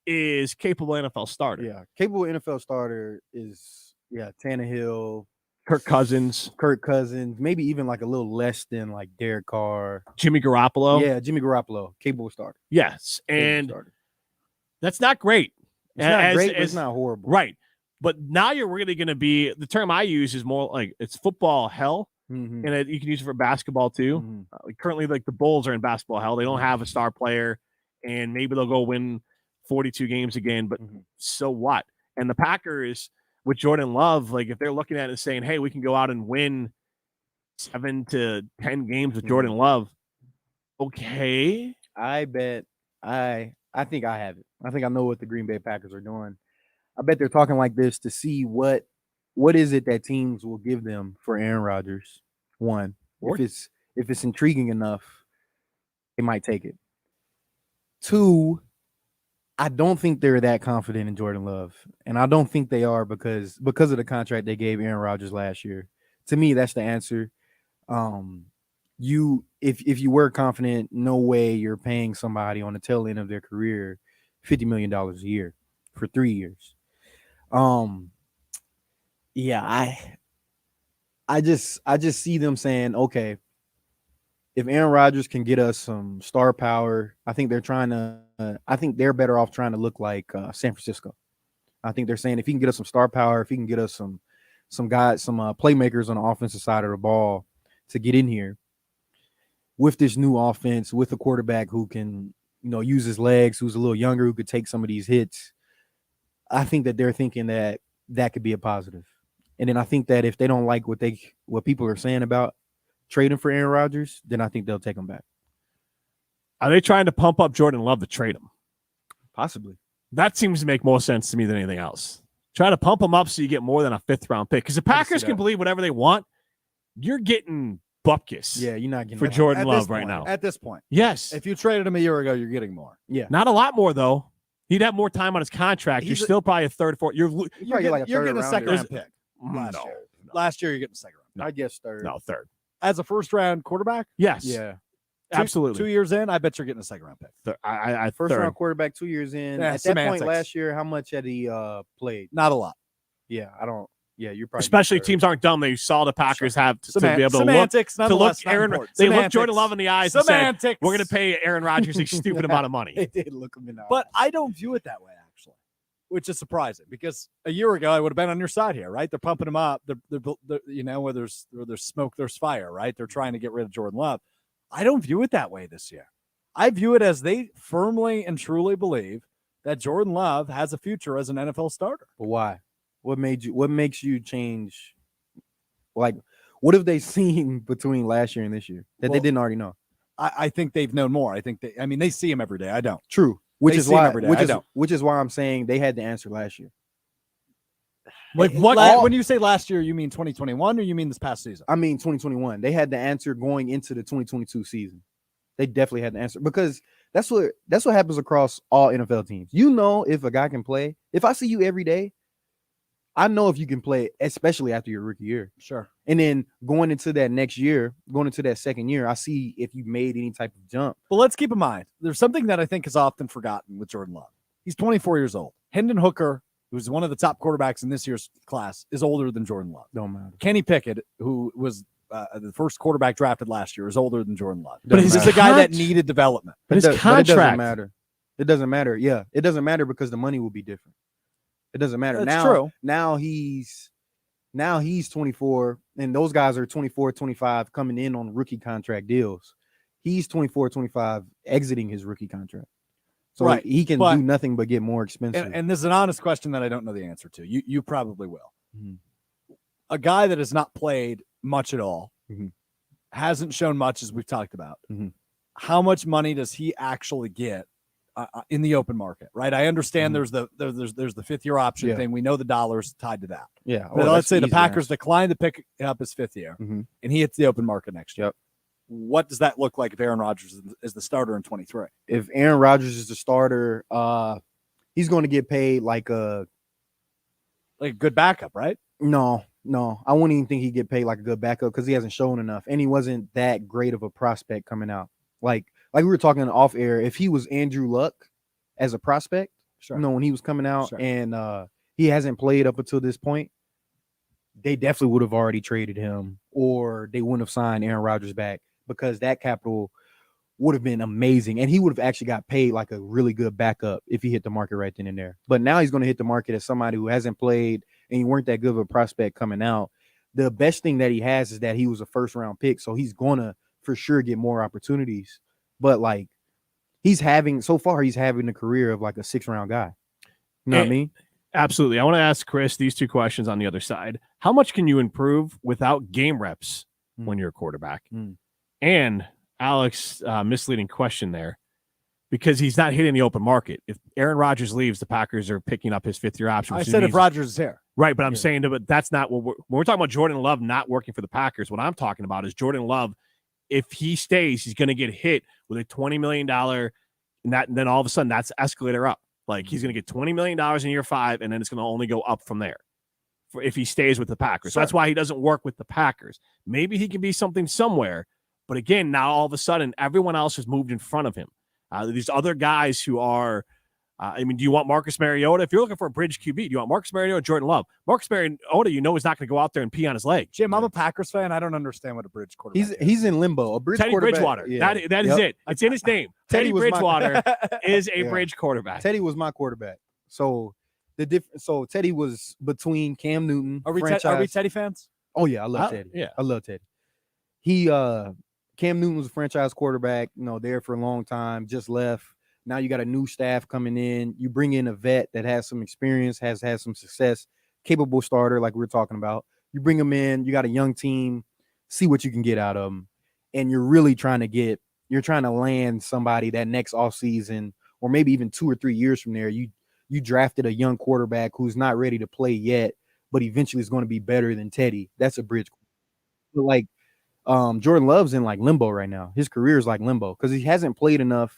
is capable NFL starter.
Yeah, capable NFL starter is Tannehill,
Kirk Cousins,
maybe even like a little less than like Derek Carr,
Jimmy Garoppolo.
Yeah, Jimmy Garoppolo, capable starter.
Yes, and that's not great.
It's not great, but it's not horrible.
Right. But now you're really going to be, the term I use is more like it's football hell.
Mm-hmm.
And you can use it for basketball too. Currently, like the Bulls are in basketball hell. They don't have a star player, and maybe they'll go win 42 games again. But so what? And the Packers with Jordan Love, like if they're looking at it and saying, "Hey, we can go out and win 7 to 10 games with Jordan Love," okay.
I bet I think I have it. I think I know what the Green Bay Packers are doing. I bet they're talking like this to see what is it that teams will give them for Aaron Rodgers. One, if it's intriguing enough, they might take it. Two, I don't think they're that confident in Jordan Love, and I don't think they are because of the contract they gave Aaron Rodgers last year. To me, that's the answer. If you were confident, no way you're paying somebody on the tail end of their career $50 million a year for 3 years. Yeah, I just see them saying, okay, if Aaron Rodgers can get us some star power, I think they're better off trying to look like San Francisco. I think they're saying if he can get us some star power, if he can get us some guys, some playmakers on the offensive side of the ball to get in here with this new offense, with a quarterback who can, use his legs, who's a little younger, who could take some of these hits. I think that they're thinking that could be a positive. And then I think that if they don't like what people are saying about trading for Aaron Rodgers, then I think they'll take him back.
Are they trying to pump up Jordan Love to trade him?
Possibly.
That seems to make more sense to me than anything else. Try to pump him up so you get more than a 5th-round pick. Because the Packers can believe whatever they want. You're getting bupkis.
Yeah, you're not getting
for Jordan Love right now.
At this point.
Yes.
If you traded him a year ago, you're getting more.
Yeah.
Not a lot more, though. He'd have more time on his contract. You're still probably a 3rd, 4th. You're
getting a second-round pick last year. Last year, you're getting a second round.
I guess 3rd.
No, 3rd.
As a first-round quarterback?
Yes.
Yeah.
Absolutely.
2 years in, I bet you're getting a second-round pick.
First round quarterback 2 years in.
Yeah,
At that point last year, how much had he played?
Not a lot.
Yeah, I don't. Yeah, you're probably.
Especially teams aren't dumb. They saw the Packers have to be able to look. They look Jordan Love in the eyes and said, "We're going to pay Aaron Rodgers a stupid amount of money."
They did look him in the eyes.
But I don't view it that way, actually, which is surprising because a year ago I would have been on your side here, right? They're pumping him up. They're where there's smoke, there's fire, right? They're trying to get rid of Jordan Love. I don't view it that way this year. I view it as they firmly and truly believe that Jordan Love has a future as an NFL starter.
But why? What makes you change? Like, what have they seen between last year and this year that they didn't already know?
I think they've known more. I think they see him every day. I don't.
True. Which is why I'm saying they had the answer last year.
Like when you say last year, you mean 2021 or you mean this past season?
I mean 2021. They had the answer going into the 2022 season. They definitely had the answer because that's what happens across all NFL teams. If a guy can play. If I see you every day, I know if you can play, especially after your rookie year.
Sure.
And then going into that next year, going into that second year, I see if you made any type of jump.
But let's keep in mind, there's something that I think is often forgotten with Jordan Love. He's 24 years old. Hendon Hooker, who's one of the top quarterbacks in this year's class, is older than Jordan Love.
Don't matter.
Kenny Pickett, who was the first quarterback drafted last year, is older than Jordan Love.
But
this is a guy that needed development.
But his contract.
But it doesn't matter. It doesn't matter. Yeah, it doesn't matter because the money will be different. It doesn't matter.
That's true.
Now he's 24, and those guys are 24, 25 coming in on rookie contract deals. He's 24, 25 exiting his rookie contract. So
Right,
he can
but-
do nothing but get more expensive.
And this is an honest question that I don't know the answer to. You probably will.
Mhm.
A guy that has not played much at all,
Mhm.
hasn't shown much, as we've talked about.
Mhm.
How much money does he actually get in the open market? Right. I understand there's the 5th-year option
Yeah.
thing. We know the dollars tied to that.
Yeah.
But
Oh,
let's say the
that's easy
Packers
answer.
decline to pick up his 5th year,
Mhm.
and he hits the open market next year.
Yep.
What does that look like if Aaron Rodgers is the starter in 23?
If Aaron Rodgers is the starter, he's going to get paid like a
good backup, right?
No, I wouldn't even think he'd get paid like a good backup because he hasn't shown enough, and he wasn't that great of a prospect coming out. Like we were talking off air, if he was Andrew Luck as a prospect,
Sure.
when he was coming out,
Sure.
and he hasn't played up until this point, they definitely would have already traded him, or they wouldn't have signed Aaron Rodgers back because that capital would have been amazing, and he would have actually got paid like a really good backup if he hit the market right then and there. But now he's going to hit the market as somebody who hasn't played, and he weren't that good of a prospect coming out. The best thing that he has is that he was a first-round pick, so he's going to for sure get more opportunities. But like he's having a career of like a 6th-round guy. You know what I mean?
Absolutely. I want to ask Chris these two questions on the other side. How much can you improve without game reps when you're a quarterback? And Alex, misleading question there, because he's not hitting the open market. If Aaron Rodgers leaves, the Packers are picking up his 5th-year option.
I
which
said if
means-
Rodgers is here.
Right, but I'm saying, but that's not what when we're talking about Jordan Love not working for the Packers. What I'm talking about is Jordan Love. If he stays, he's going to get hit with a $20 million, and then all of a sudden that's escalator up. Like he's going to get $20 million in year 5, and then it's going to only go up from there if he stays with the Packers. So that's why he doesn't work with the Packers. Maybe he can be something somewhere, but again, now all of a sudden everyone else has moved in front of him. These other guys who are, do you want Marcus Mariota? If you're looking for a bridge QB, do you want Marcus Mariota or Jordan Love? Marcus Mariota, is not going to go out there and pee on his leg.
Jim, I'm a Packers fan. I don't understand what a bridge quarterback is.
He's in limbo. A bridge
Teddy
quarterback.
Bridgewater.
Yeah.
That is it. It's in his name. Teddy
was my-
Bridgewater is a
Yeah.
bridge quarterback.
Teddy was my quarterback. So so Teddy was between Cam Newton.
Are we
franchise.
Teddy fans?
Oh yeah, I love Teddy.
Yeah.
I love Teddy. He Cam Newton was a franchise quarterback, there for a long time, just left. Now you got a new staff coming in. You bring in a vet that has some experience, has had some success, capable starter like we were talking about. You bring him in, you got a young team, see what you can get out of them. And you're really trying to land somebody that next offseason, or maybe even 2 or 3 years from there. You drafted a young quarterback who's not ready to play yet, but eventually is going to be better than Teddy. That's a bridge. But like Jordan Love's in like limbo right now. His career is like limbo because he hasn't played enough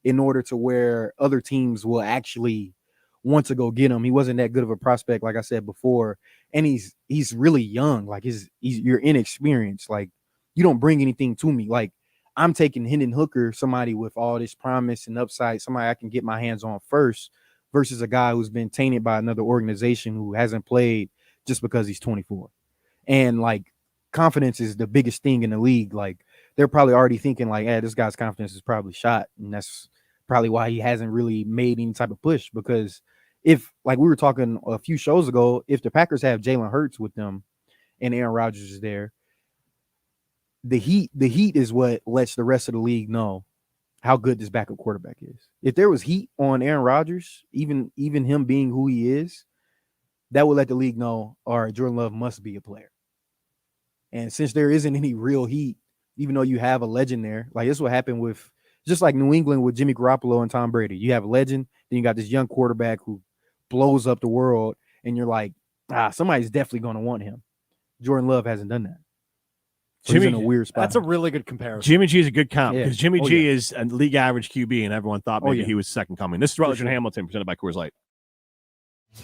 in order to where other teams will actually want to go get him. He wasn't that good of a prospect, like I said before, and he's really young. Like you're inexperienced. Like you don't bring anything to me. Like I'm taking Hendon Hooker, somebody with all this promise and upside, somebody I can get my hands on first, versus a guy who's been tainted by another organization who hasn't played just because he's 24. And like confidence is the biggest thing in the league. Like they're probably already thinking like, hey, this guy's confidence is probably shot. And that's probably why he hasn't really made any type of push, because if, like we were talking a few shows ago, if the Packers have Jalen Hurts with them and Aaron Rodgers is there, the heat is what lets the rest of the league know how good this backup quarterback is. If there was heat on Aaron Rodgers, even him being who he is, that would let the league know, all right, Jordan Love must be a player. And since there isn't any real heat, even though you have a legend there, like this is what happened with, just like New England with Jimmy Garoppolo and Tom Brady. You have a legend, then you got this young quarterback who blows up the world, and you're like, somebody's definitely going to want him. Jordan Love hasn't done that. So he's in a weird spot.
That's a really good comparison.
Jimmy G is a good comp because Jimmy
Oh,
G
yeah.
is a league average QB, and everyone thought maybe he was second coming. This is Rutledge and Hamilton, presented by Coors Light.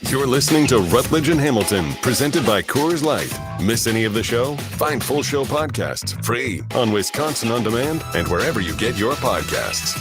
You're listening to Rutledge and Hamilton, presented by Coors Light. Miss any of the show? Find full show podcasts free on Wisconsin On Demand and wherever you get your podcasts.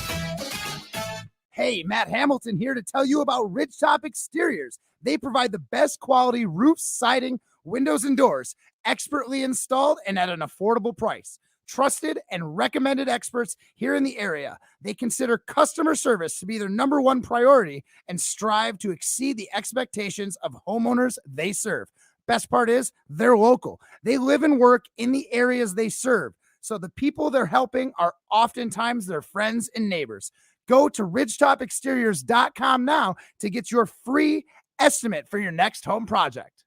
Hey, Matt Hamilton here to tell you about Ridgetop Exteriors. They provide the best quality roofs, siding, windows, and doors expertly installed and at an affordable price. Trusted and recommended experts here in the area. They consider customer service to be their number one priority and strive to exceed the expectations of homeowners they serve. Best part is they're local. They live and work in the areas they serve. So the people they're helping are oftentimes their friends and neighbors. Go to ridgetopexteriors.com now to get your free estimate for your next home project.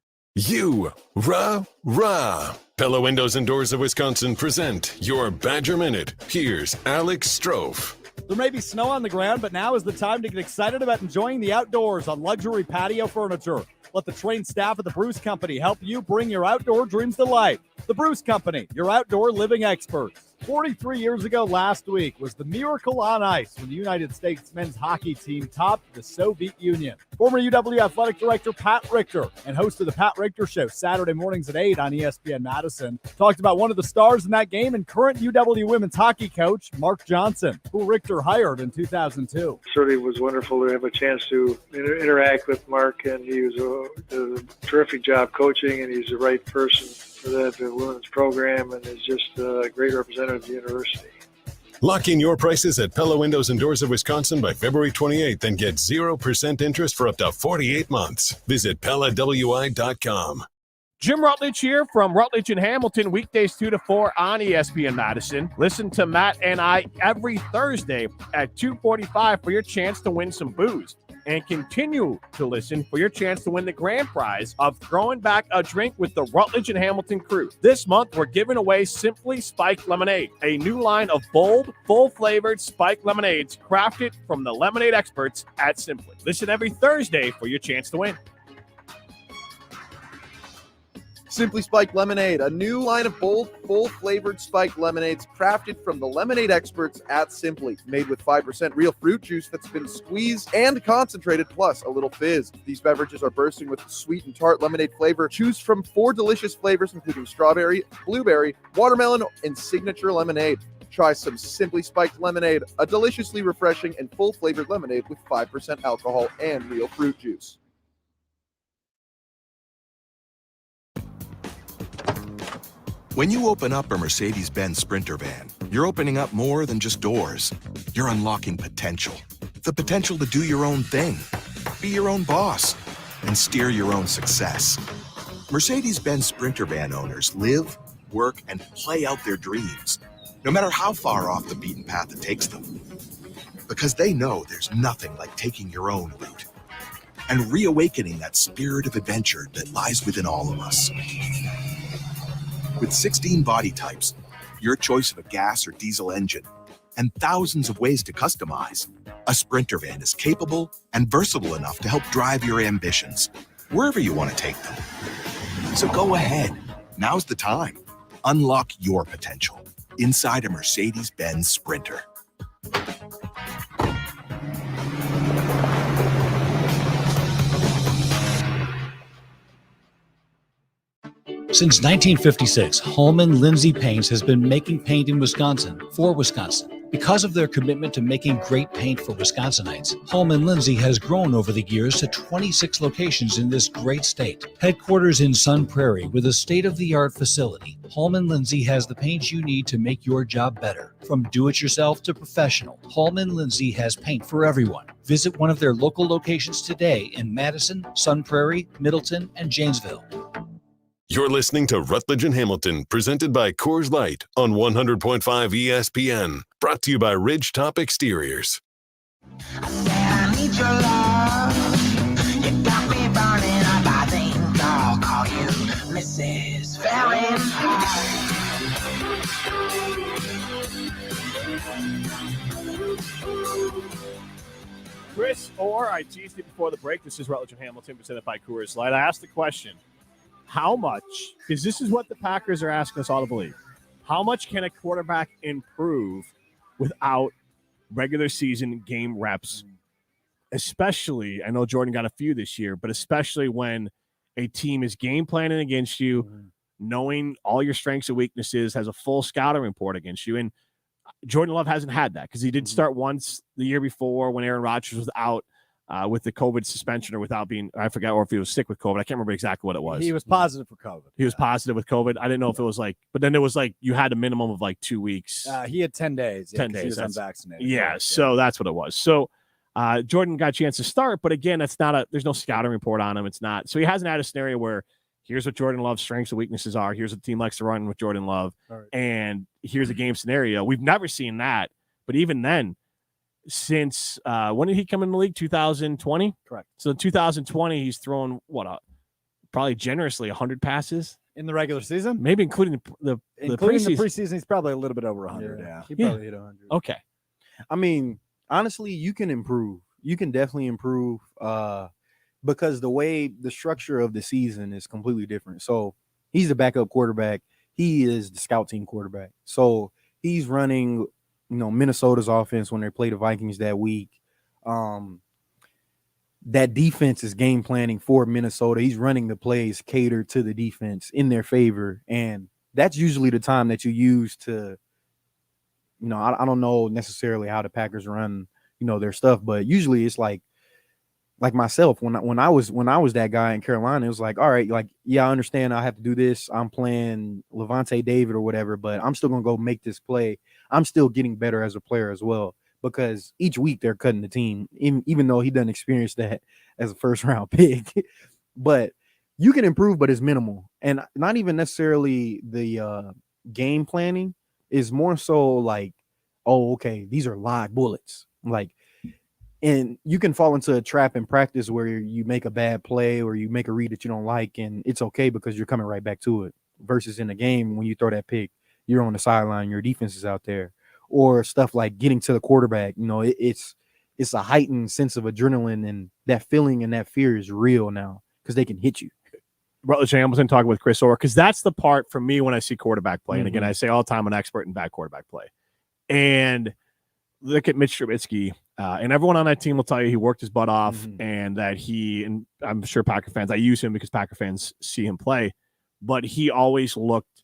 Rah. Pella Windows and Doors of Wisconsin present your Badger Minute. Here's Alex Strofe.
There may be snow on the ground, but now is the time to get excited about enjoying the outdoors on luxury patio furniture. Let the trained staff of the Bruce Company help you bring your outdoor dreams to life. The Bruce Company, your outdoor living experts. 43 years ago last week was the miracle on ice when the United States men's hockey team topped the Soviet Union. Former UW Athletic Director Pat Richter and host of the Pat Richter Show Saturday mornings at 8 on ESPN Madison talked about one of the stars in that game and current UW women's hockey coach Mark Johnson, who Richter hired in 2002.
Certainly was wonderful to have a chance to interact with Mark, and he was a terrific job coaching, and he's the right person for that women's program, and is just a great representative of the university.
Lock in your prices at Pella Windows and Doors of Wisconsin by February 28th and get 0% interest for up to 48 months. Visit PellaWI.com.
Jim Rutledge here from Rutledge in Hamilton, weekdays 2 to 4 on ESPN Madison. Listen to Matt and I every Thursday at 2:45 for your chance to win some booze. And continue to listen for your chance to win the grand prize of throwing back a drink with the Rutledge and Hamilton crew. This month, we're giving away Simply Spiked Lemonade, a new line of bold, full-flavored spiked lemonades crafted from the lemonade experts at Simply. Listen every Thursday for your chance to win.
Simply Spiked Lemonade, a new line of bold, full-flavored spiked lemonades crafted from the lemonade experts at Simply. Made with 5% real fruit juice that's been squeezed and concentrated, plus a little fizz. These beverages are bursting with sweet and tart lemonade flavor. Choose from 4 delicious flavors, including strawberry, blueberry, watermelon, and signature lemonade. Try some Simply Spiked Lemonade, a deliciously refreshing and full-flavored lemonade with 5% alcohol and real fruit juice.
When you open up a Mercedes-Benz Sprinter van, you're opening up more than just doors. You're unlocking potential. The potential to do your own thing, be your own boss, and steer your own success. Mercedes-Benz Sprinter van owners live, work, and play out their dreams, no matter how far off the beaten path it takes them. Because they know there's nothing like taking your own route and reawakening that spirit of adventure that lies within all of us. With 16 body types, your choice of a gas or diesel engine, and thousands of ways to customize, a Sprinter van is capable and versatile enough to help drive your ambitions, wherever you want to take them. So go ahead. Now's the time. Unlock your potential inside a Mercedes-Benz Sprinter.
Since 1956, Holman Lindsay Paints has been making paint in Wisconsin for Wisconsin. Because of their commitment to making great paint for Wisconsinites, Holman Lindsay has grown over the years to 26 locations in this great state. Headquarters in Sun Prairie with a state-of-the-art facility, Holman Lindsay has the paint you need to make your job better. From do-it-yourself to professional, Holman Lindsay has paint for everyone. Visit one of their local locations today in Madison, Sun Prairie, Middleton, and Janesville.
You're listening to Rutledge and Hamilton, presented by Coors Light on 100.5 ESPN. Brought to you by Ridgetop Exteriors.
I need your love. You got me burning up. I think I'll call you Mrs. Fahrenheit.
Chris Orr, I teased it before the break. This is Rutledge and Hamilton, presented by Coors Light. I asked the question, how much, because this is what the Packers are asking us all to believe, how much can a quarterback improve without regular season game reps? Especially, I know Jordan got a few this year, but especially when a team is game planning against you, knowing all your strengths and weaknesses, has a full scouting report against you. And Jordan Love hasn't had that because he did start once the year before when Aaron Rodgers was out. with the COVID suspension or without being, I forgot, or if he was sick with COVID. I can't remember exactly what it was.
He was positive for COVID.
He was positive with COVID. I didn't know if it was like, but then it was like you had a minimum of like 2 weeks.
He had 10 days.
10 days.
He was
That's,
unvaccinated.
yeah, so that's what it was. So Jordan got a chance to start, but again, that's not there's no scouting report on him. It's not. So he hasn't had a scenario where here's what Jordan Love's strengths and weaknesses are. Here's what the team likes to run with Jordan Love.
Right.
And here's a game scenario. We've never seen that. But even then, since when did he come in the league? 2020?
Correct.
So in 2020, he's thrown probably generously 100 passes
in the regular season,
maybe including the
preseason. He's probably a little bit over 100. Yeah,
he probably hit 100.
Okay.
I mean, honestly, you can improve. You can definitely improve because the structure of the season is completely different. So he's the backup quarterback. He is the scout team quarterback. So he's running, Minnesota's offense when they play the Vikings that week. That defense is game planning for Minnesota. He's running the plays catered to the defense in their favor. And that's usually the time that you use to, I don't know necessarily how the Packers run, their stuff, but usually it's like myself, when I was that guy in Carolina, it was like, all right, like, yeah, I understand I have to do this. I'm playing Levante David or whatever, but I'm still going to go make this play. I'm still getting better as a player as well, because each week they're cutting the team, even though he doesn't experience that as a first round pick. But you can improve, but it's minimal. And not even necessarily the game planning is more so like, oh, okay, these are live bullets. Like, and you can fall into a trap in practice where you make a bad play or you make a read that you don't like, and it's okay because you're coming right back to it. Versus in a game, when you throw that pick, you're on the sideline, your defense is out there. Or stuff like getting to the quarterback, it's a heightened sense of adrenaline, and that feeling and that fear is real now because they can hit you.
Rutledge Hamilton talking with Chris Orr, because that's the part for me when I see quarterback play. And again, I say all the time, I'm an expert in bad quarterback play. And look at Mitch Trubisky, and everyone on that team will tell you he worked his butt off, and that and I'm sure Packer fans, I use him because Packer fans see him play, but he always looked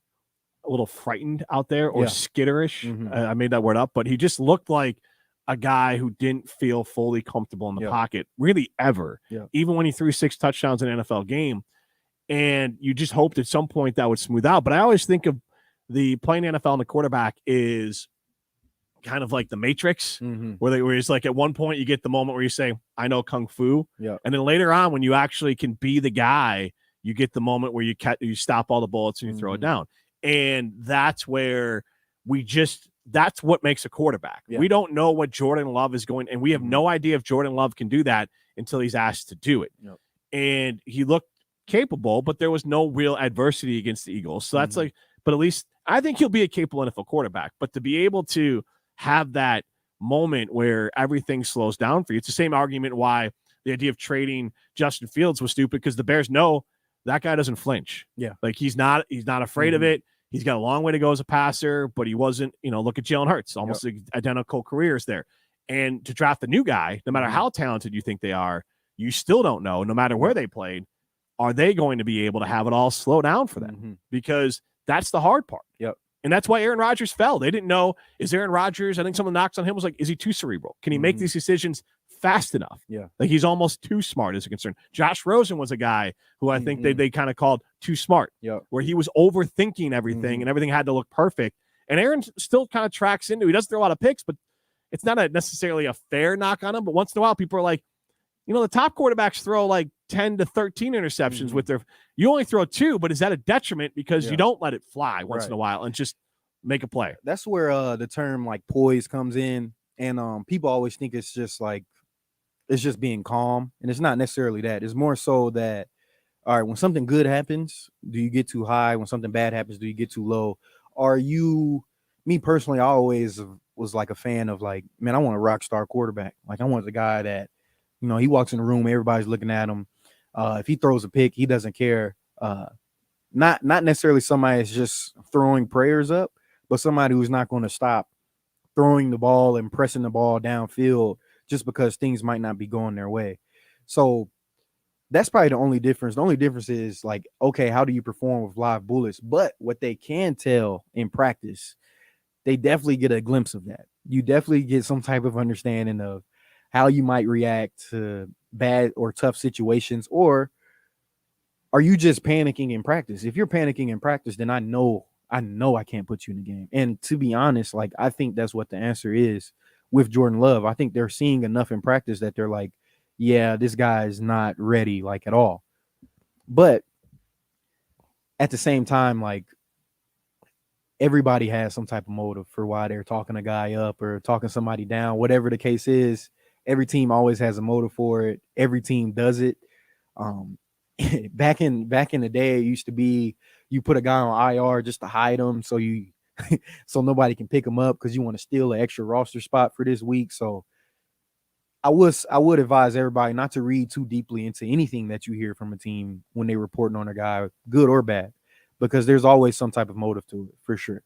a little frightened out there, or skitterish. I made that word up, but he just looked like a guy who didn't feel fully comfortable in the pocket, really ever, even when he threw 6 touchdowns in an NFL game. And you just hoped at some point that would smooth out. But I always think of the playing NFL and the quarterback is kind of like the Matrix, where it's like at one point you get the moment where you say, I know Kung Fu. And then later on, when you actually can be the guy, you get the moment where you stop all the bullets and you throw it down. And that's where that's what makes a quarterback. We don't know what Jordan Love is going, and we have no idea if Jordan Love can do that until he's asked to do it. And he looked capable, but there was no real adversity against the Eagles. So that's but at least I think he'll be a capable NFL quarterback. But to be able to have that moment where everything slows down for you, it's the same argument why the idea of trading Justin Fields was stupid, because the Bears know that guy doesn't flinch. Like he's not afraid of it. He's got a long way to go as a passer, but he wasn't, look at Jalen Hurts, almost identical careers there. And to draft a new guy, no matter how talented you think they are, you still don't know, no matter where they played, are they going to be able to have it all slow down for them? Because that's the hard part. And that's why Aaron Rodgers fell. They didn't know, is Aaron Rodgers, I think someone knocks on him, was like, is he too cerebral? Can he make these decisions fast enough? Like he's almost too smart as a concern. Josh Rosen was a guy who I think they kind of called too smart, where he was overthinking everything and everything had to look perfect. And Aaron still kind of tracks into, he doesn't throw a lot of picks, but it's not necessarily a fair knock on him. But once in a while, people are like, the top quarterbacks throw like 10 to 13 interceptions with you only throw 2, but is that a detriment because you don't let it fly once in a while and just make a play?
That's where the term like poise comes in. And people always think it's just being calm. And it's not necessarily that. It's more so that, all right, when something good happens, do you get too high? When something bad happens, do you get too low? Me personally, I always was like a fan of like, man, I want a rock star quarterback. Like I want the guy that, he walks in the room, everybody's looking at him. If he throws a pick, he doesn't care. Not necessarily somebody that's just throwing prayers up, but somebody who's not going to stop throwing the ball and pressing the ball downfield just because things might not be going their way. So that's probably the only difference. The only difference is like, okay, how do you perform with live bullets? But what they can tell in practice, they definitely get a glimpse of that. You definitely get some type of understanding of how you might react to bad or tough situations, or are you just panicking in practice? If you're panicking in practice, then I know I can't put you in the game. And to be honest, like, I think that's what the answer is with Jordan Love. I think they're seeing enough in practice that they're like, yeah, this guy is not ready, like, at all. But at the same time, like, everybody has some type of motive for why they're talking a guy up or talking somebody down, whatever the case is. Every team always has a motive for it. Every team does it. Back in the day, it used to be you put a guy on IR just to hide him, so so nobody can pick him up because you want to steal an extra roster spot for this week. So I would advise everybody not to read too deeply into anything that you hear from a team when they're reporting on a guy, good or bad, because there's always some type of motive to it, for sure.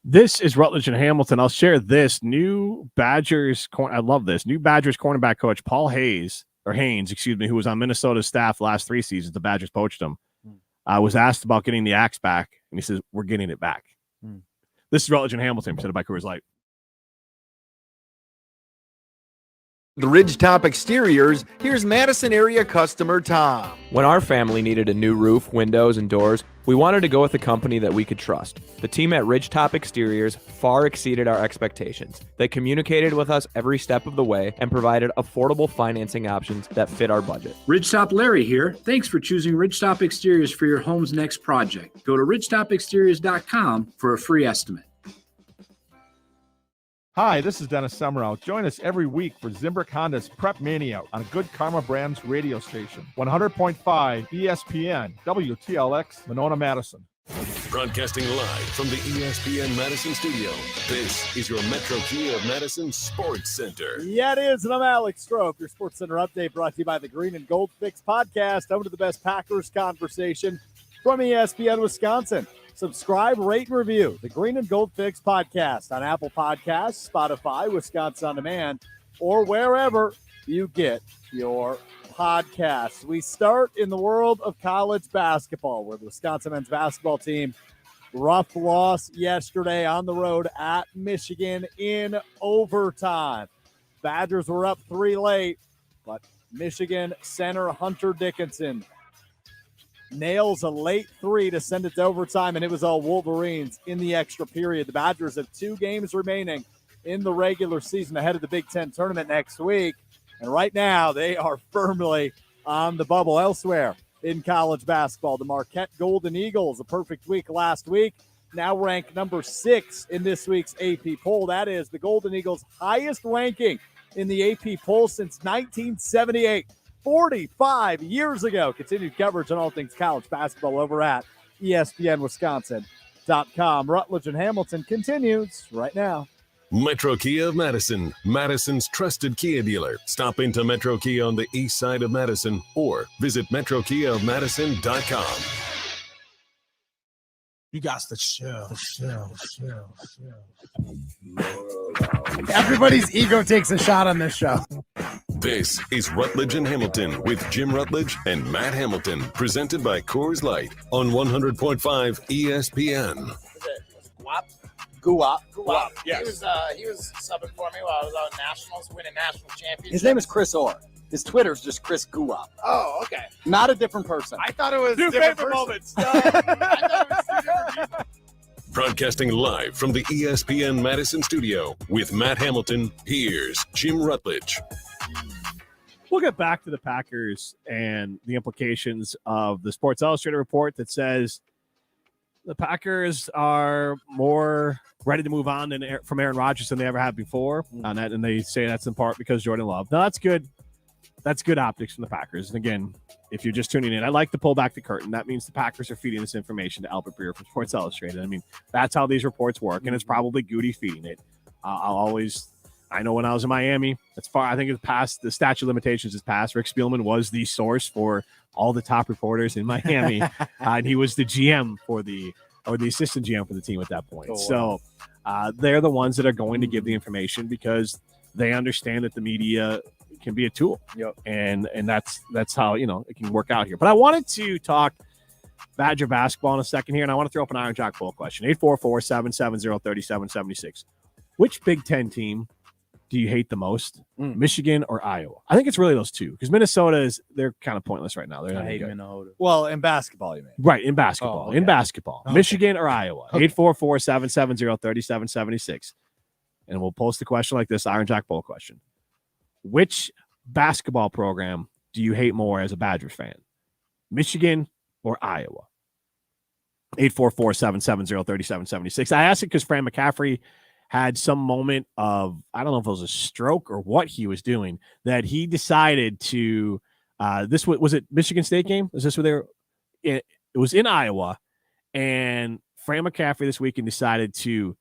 This is Rutledge and Hamilton. I'll share this new Badgers. I love this new Badgers cornerback coach, Paul Haynes, who was on Minnesota's staff last 3 seasons. The Badgers poached him. Was asked about getting the axe back, and he says, "We're getting it back." This is Rutledge and Hamilton, presented by Coors Light.
The Ridgetop Exteriors, here's Madison area customer Tom.
When our family needed a new roof, windows, and doors, we wanted to go with a company that we could trust. The team at Ridgetop Exteriors far exceeded our expectations. They communicated with us every step of the way and provided affordable financing options that fit our budget.
Ridgetop Larry here. Thanks for choosing Ridgetop Exteriors for your home's next project. Go to ridgetopexteriors.com for a free estimate.
Hi, this is Dennis Summerall. Join us every week for Zimbrick Honda's Prep Mania on Good Karma Brands radio station. 100.5 ESPN, WTLX, Monona, Madison.
Broadcasting live from the ESPN Madison studio, this is your Metro Kia of Madison Sports Center.
Yeah, it is, and I'm Alex Strofe. Your Sports Center update brought to you by the Green and Gold Fix podcast, home to the best Packers conversation from ESPN Wisconsin. Subscribe, rate, and review the Green and Gold Fix podcast on Apple Podcasts, Spotify, Wisconsin On Demand, or wherever you get your podcasts. We start in the world of college basketball, where the Wisconsin men's basketball team, rough loss yesterday on the road at Michigan in overtime. Badgers were up 3 late, but Michigan center Hunter Dickinson nails a late 3 to send it to overtime, and it was all Wolverines in the extra period. The Badgers have 2 games remaining in the regular season ahead of the Big Ten tournament next week, and right now they are firmly on the bubble. Elsewhere in college basketball, the Marquette Golden Eagles, a perfect week last week, now ranked number 6 in this week's AP poll. That is the Golden Eagles' highest ranking in the AP poll since 1978. 45 years ago. Continued coverage on all things college basketball over at ESPNWisconsin.com. Rutledge and Hamilton continues right now.
Metro Kia of Madison, Madison's trusted Kia dealer. Stop into Metro Kia on the east side of Madison or visit metrokiaofmadison.com.
You got the show. Everybody's ego takes a shot on this show.
This is Rutledge and Hamilton with Jim Rutledge and Matt Hamilton, presented by Coors Light on 100.5 ESPN.
Guap.
Yes. He was subbing for me while I was out at Nationals, winning national championships.
His name is Chris Orr. His Twitter's just Chris Guap.
Oh, okay.
Not a different person.
I thought it was
Two
different
favorite
moments.
Broadcasting live from the ESPN Madison studio with Matt Hamilton, here's Jim Rutledge.
We'll get back to the Packers and the implications of the Sports Illustrated report that says the Packers are more ready to move on from Aaron Rodgers than they ever have before. And they say that's in part because Jordan Love. Now, that's good. That's good optics from the Packers. And again, if you're just tuning in, I like to pull back the curtain. That means the Packers are feeding this information to Albert Breer from Sports Illustrated. I mean, that's how these reports work, and it's probably Goody feeding it. I know when I was in Miami, I think it's past, the statute of limitations is passed. Rick Spielman was the source for all the top reporters in Miami, and he was the GM the assistant GM for the team at that point. So they're the ones that are going to give the information because they understand that the media can be a tool.
Yep.
And that's how, it can work out here. But I wanted to talk Badger basketball in a second here, and I want to throw up an Iron Jock poll question. 844-770-3776. Which Big Ten team do you hate the most? Michigan or Iowa? I think it's really those two because Minnesota they're kind of pointless right now. They're not good.
Minnesota.
Well, in basketball, you mean?
Right, in basketball.
Oh, okay.
In basketball.
Okay.
Michigan or Iowa? 844-770-3776. And we'll post the question like this, Iron Jack Bowl question. Which basketball program do you hate more as a Badgers fan? Michigan or Iowa? 844-770-3776. I asked it because Fran McCaffrey had some moment of, I don't know if it was a stroke or what he was doing, that he decided to, was it Michigan State game? Is this where they were? It was in Iowa, and Fran McCaffrey this weekend decided to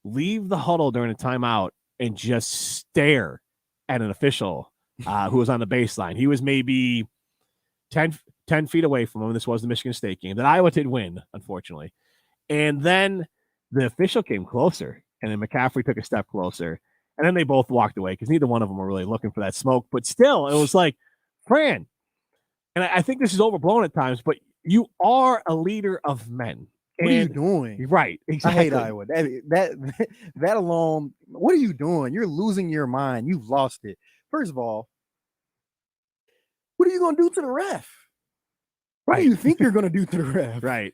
leave the huddle during a timeout and just stare at an official who was on the baseline. He was maybe 10 feet away from him. This was the Michigan State game that Iowa did win, unfortunately. And then the official came closer, and then McCaffrey took a step closer, and then they both walked away because neither one of them were really looking for that smoke. But still, it was like, Fran, and I think this is overblown at times, but you are a leader of men.
What are you doing?
Right, exactly.
I hate Iowa. That alone, what are you doing? You're losing your mind. You've lost it. First of all, what are you going to do to the ref? What do you think you're going to do to the ref?
Right.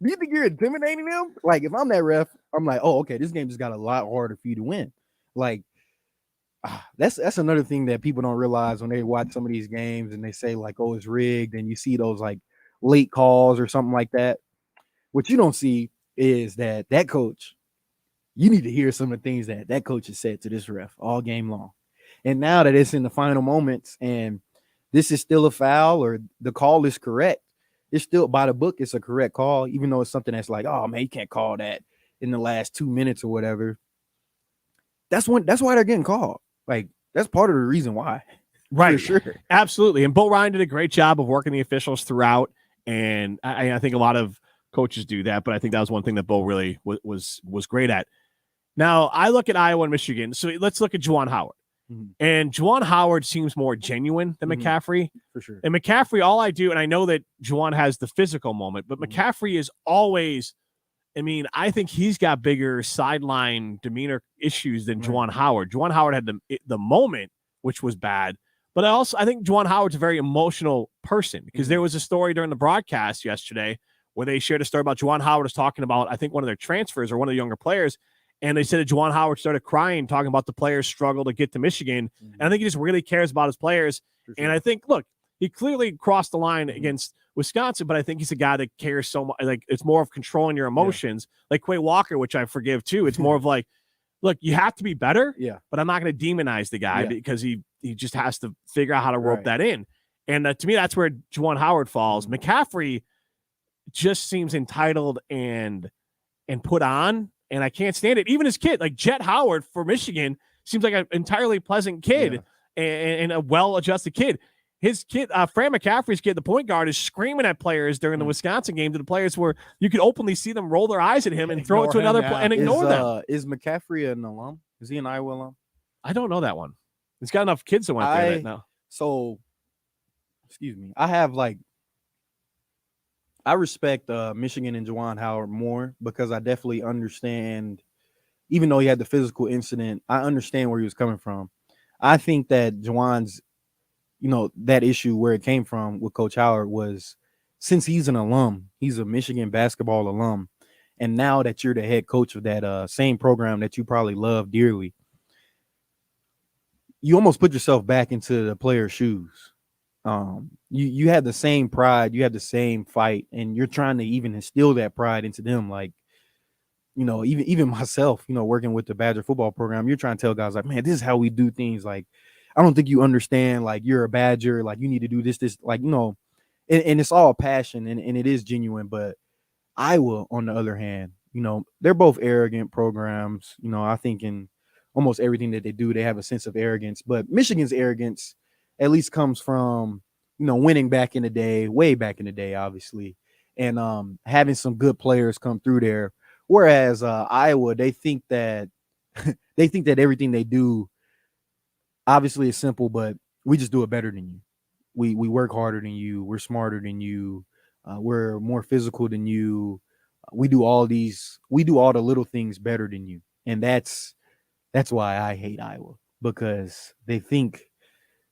Do you think you're intimidating them? Like, if I'm that ref, I'm like, oh, okay, this game just got a lot harder for you to win. Like, that's another thing that people don't realize when they watch some of these games and they say, like, oh, it's rigged, and you see those, like, late calls or something like that. What you don't see is that coach, you need to hear some of the things that coach has said to this ref all game long. And now that it's in the final moments and this is still a foul or the call is correct, it's still by the book, it's a correct call, even though it's something that's like, oh man, you can't call that in the last 2 minutes or whatever. That's why they're getting called. Like, that's part of the reason why.
Right.
For sure.
Absolutely. And Bo Ryan did a great job of working the officials throughout. And I think a lot of coaches do that, but I think that was one thing that Bo really was great at. Now, I look at Iowa and Michigan. So let's look at Juwan Howard. Mm-hmm. And Juwan Howard seems more genuine than McCaffrey.
For sure.
And McCaffrey, all I do, and I know that Juwan has the physical moment, but McCaffrey is always, I mean, I think he's got bigger sideline demeanor issues than Juwan Howard. Juwan Howard had the moment, which was bad. But I think Juwan Howard's a very emotional person because there was a story during the broadcast yesterday where they shared a story about Juwan Howard was talking about, I think, one of their transfers or one of the younger players. And they said that Juwan Howard started crying, talking about the players' struggle to get to Michigan. And I think he just really cares about his players. Sure. And I think, look, he clearly crossed the line against Wisconsin, but I think he's a guy that cares so much. Like, it's more of controlling your emotions. Yeah. Like Quay Walker, which I forgive too. It's more of like, look, you have to be better.
Yeah.
But I'm not going to demonize the guy because he just has to figure out how to rope that in. And to me, that's where Juwan Howard falls. McCaffrey just seems entitled and put on. And I can't stand it. Even his kid, like Jet Howard for Michigan, seems like an entirely pleasant kid and a well-adjusted kid. His kid, Fran McCaffrey's kid, the point guard, is screaming at players during the Wisconsin game to the players where you could openly see them roll their eyes at him and throw it to another player and ignore them.
Is McCaffrey an alum? Is he an Iowa alum?
I don't know that one. He's got enough kids that went there right now.
So, excuse me. I respect Michigan and Juwan Howard more because I definitely understand, even though he had the physical incident, I understand where he was coming from. I think that Juwan's, that issue where it came from with Coach Howard was since he's an alum, he's a Michigan basketball alum. And now that you're the head coach of that same program that you probably love dearly, you almost put yourself back into the player's shoes. You had the same pride, you had the same fight, and you're trying to even instill that pride into them. Like, even myself, working with the Badger football program, you're trying to tell guys like, man, this is how we do things. Like, I don't think you understand, like, you're a Badger, like you need to do this, like, and it's all passion and it is genuine. But Iowa, on the other hand, they're both arrogant programs. I think in almost everything that they do, they have a sense of arrogance, but Michigan's arrogance at least comes from, winning back in the day, way back in the day, obviously, and having some good players come through there. Whereas Iowa, they think that everything they do, obviously, is simple, but we just do it better than you. We work harder than you. We're smarter than you. We're more physical than you. We do all the little things better than you, and that's That's why I hate Iowa, because they think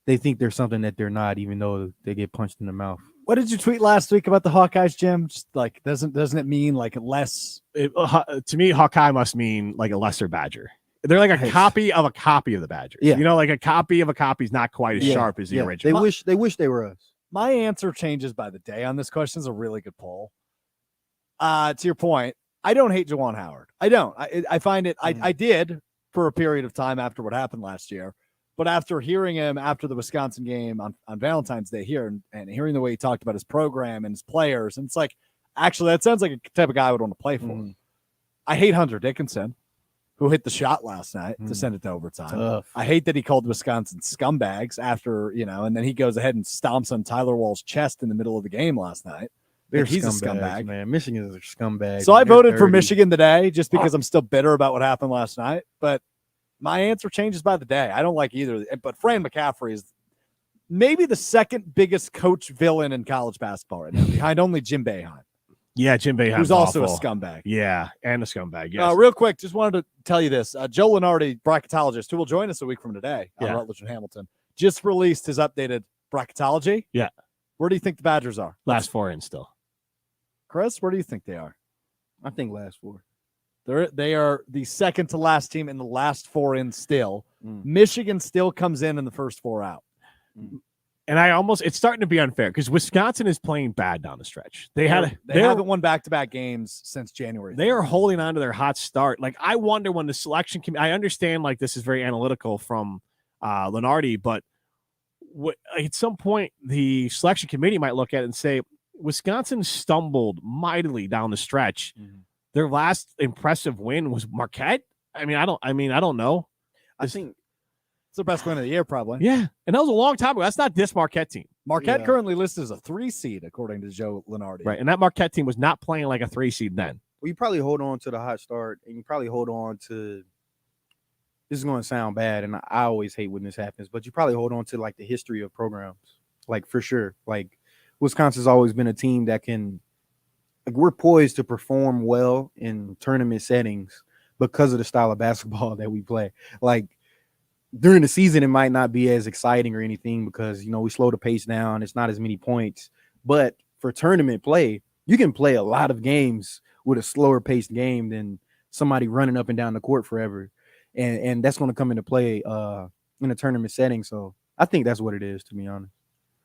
they're something that they're not, even though they get punched in the mouth.
What did you tweet last week about the Hawkeyes, Jim? Just like doesn't it mean like less?
To me, Hawkeye must mean like a lesser Badger. They're like a copy of the Badgers.
Yeah.
You know, like a copy of a copy is not quite as sharp as the original.
They wish they were us.
My answer changes by the day on this question. Is a really good poll. To your point, I don't hate Juwan Howard. I don't. I find it. I did for a period of time after what happened last year. But after hearing him after the Wisconsin game on Valentine's Day here and hearing the way he talked about his program and his players, and it's like, actually, that sounds like a type of guy I would want to play for. I hate Hunter Dickinson, who hit the shot last night to send it to overtime.
Tough.
I hate that he called Wisconsin scumbags after, and then he goes ahead and stomps on Tyler Wall's chest in the middle of the game last night. He's a scumbag,
man. Michigan is a scumbag.
So I voted for Michigan today just because I'm still bitter about what happened last night. But my answer changes by the day. I don't like either. But Fran McCaffrey is maybe the second biggest coach villain in college basketball right now, behind only Jim Boeheim.
Yeah, Jim Boeheim,
who's also a scumbag.
Yeah, and a scumbag. Yes.
Real quick, just wanted to tell you this. Joe Lenardi, bracketologist, who will join us a week from today on Rutledge and Hamilton, just released his updated bracketology.
Yeah.
Where do you think the Badgers are?
Last four in still.
Chris, where do you think they are?
I think last four.
They are the second to last team in the last four in still. Michigan still comes in the first four out.
And it's starting to be unfair because Wisconsin is playing bad down the stretch. They
haven't won back-to-back games since January.
They are holding on to their hot start. Like, I wonder when the selection committee, I understand like this is very analytical from Lenardi, but at some point the selection committee might look at it and say, Wisconsin stumbled mightily down the stretch. Their last impressive win was Marquette. I don't know.
I think
it's their best win of the year, probably.
Yeah. And that was a long time ago. That's not this Marquette team.
Marquette currently listed as a 3 seed, according to Joe Lenardi.
Right. And that Marquette team was not playing like a 3 seed then.
Well, you probably hold on to the hot start, and you probably hold on to, this is going to sound bad, and I always hate when this happens, but you probably hold on to like the history of programs. Like, for sure. Like, Wisconsin's always been a team that can, like, we're poised to perform well in tournament settings because of the style of basketball that we play. Like, during the season, it might not be as exciting or anything because, we slow the pace down. It's not as many points. But for tournament play, you can play a lot of games with a slower paced game than somebody running up and down the court forever. And that's going to come into play in a tournament setting. So I think that's what it is, to be honest.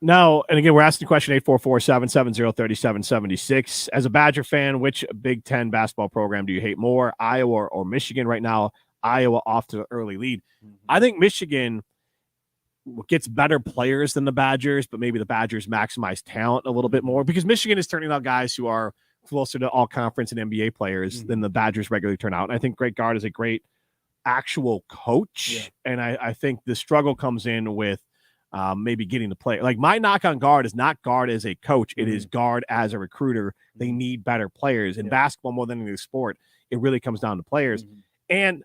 No, and again, we're asking the question 844-770-3776. As a Badger fan, which Big Ten basketball program do you hate more, Iowa or Michigan? Right now, Iowa off to an early lead. I think Michigan gets better players than the Badgers, but maybe the Badgers maximize talent a little bit more because Michigan is turning out guys who are closer to all conference and NBA players than the Badgers regularly turn out. And I think Greg Gard is a great actual coach. Yeah. And I think the struggle comes in with maybe getting the play. Like, my knock on Gard is not Gard as a coach. It is Gard as a recruiter. They need better players in basketball more than any other sport. It really comes down to players. And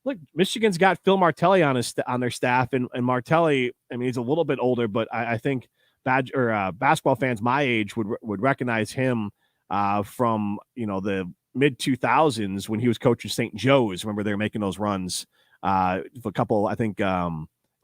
look, Michigan's got Phil Martelli on their staff, and Martelli, I mean, he's a little bit older, but I think basketball fans my age would recognize him from the mid 2000s when he was coaching St. Joe's. Remember, they were making those runs for a couple, I think,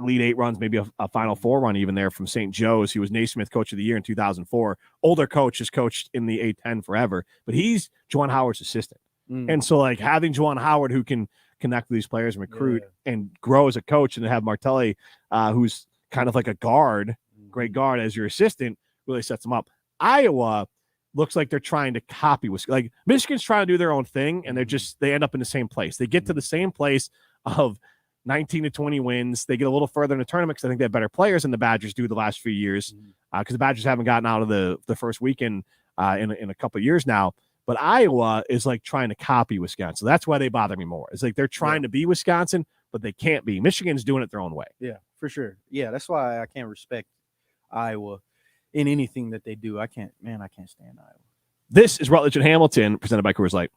Elite 8 runs, maybe a Final Four run even there from St. Joe's. He was Naismith Coach of the Year in 2004. Older coach, has coached in the A-10 forever, but he's Juwan Howard's assistant. And so, like, having Juwan Howard who can connect with these players and recruit and grow as a coach, and then have Martelli, who's kind of like a guard, great guard, as your assistant, really sets them up. Iowa looks like they're trying to copy like Michigan's trying to do their own thing, and they end up in the same place. They get to the same place of 19 to 20 wins. They get a little further in the tournament because I think they have better players than the Badgers do the last few years, because the Badgers haven't gotten out of the first weekend in a couple of years now. But Iowa is like trying to copy Wisconsin. So that's why they bother me more. It's like they're trying to be Wisconsin, but they can't be. Michigan's doing it their own way.
Yeah, for sure. Yeah, that's why I can't respect Iowa in anything that they do. I can't stand Iowa.
This is Rutledge and Hamilton, presented by Coors Light.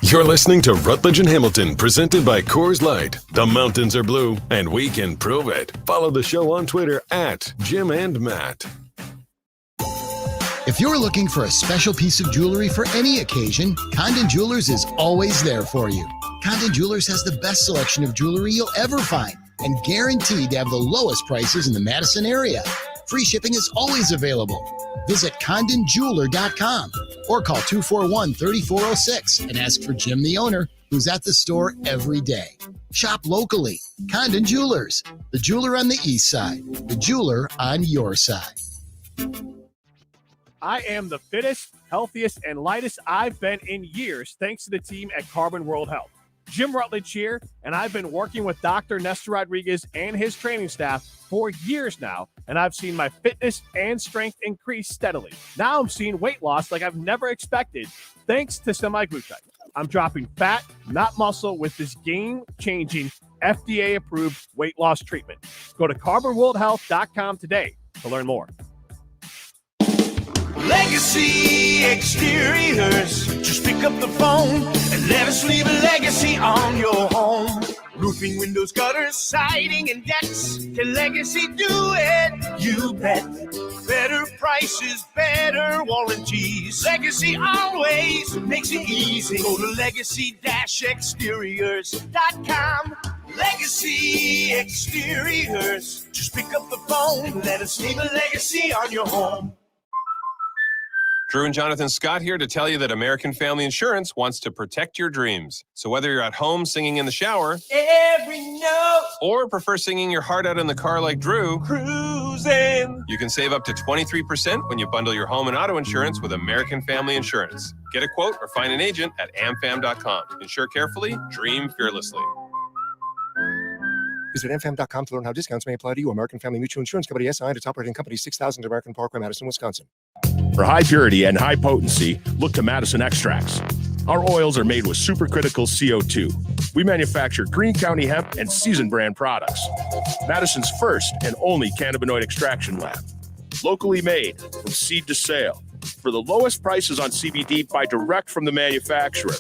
You're listening to Rutledge and Hamilton, presented by Coors Light. The mountains are blue, and we can prove it. Follow the show on Twitter at Jim and Matt.
If you're looking for a special piece of jewelry for any occasion, Condon Jewelers is always there for you. Condon Jewelers has the best selection of jewelry you'll ever find and guaranteed to have the lowest prices in the Madison area. Free shipping is always available. Visit condonjeweler.com or call 241-3406 and ask for Jim, the owner, who's at the store every day. Shop locally. Condon Jewelers, the jeweler on the east side, the jeweler on your side.
I am the fittest, healthiest, and lightest I've been in years, thanks to the team at Carbon World Health. Jim Rutledge here, and I've been working with Dr. Nestor Rodriguez and his training staff for years now, and I've seen my fitness and strength increase steadily. Now I'm seeing weight loss like I've never expected, thanks to semaglutide. I'm dropping fat, not muscle, with this game-changing, FDA-approved weight loss treatment. Go to carbonworldhealth.com today to learn more.
Legacy Exteriors. Just pick up the phone and let us leave a legacy on your home. Roofing, windows, gutters, siding, and decks. Can Legacy do it? You bet. Better prices, better warranties. Legacy always makes it easy. Go to legacy-exteriors.com. Legacy Exteriors. Just pick up the phone and let us leave a legacy on your home.
Drew and Jonathan Scott here to tell you that American Family Insurance wants to protect your dreams. So whether you're at home singing in the shower,
Every note,
or prefer singing your heart out in the car like Drew,
cruising.
you can save up to 23% when you bundle your home and auto insurance with American Family Insurance. Get a quote or find an agent at amfam.com. Insure carefully, dream fearlessly.
Visit amfam.com to learn how discounts may apply to you. American Family Mutual Insurance Company, SI, and its operating company, 6000 American Parkway, Madison, Wisconsin.
For high purity and high potency, look to Madison Extracts. Our oils are made with supercritical CO2. We manufacture Greene County hemp and seasoned brand products. Madison's first and only cannabinoid extraction lab. Locally made from seed to sale. For the lowest prices on CBD, buy direct from the manufacturer.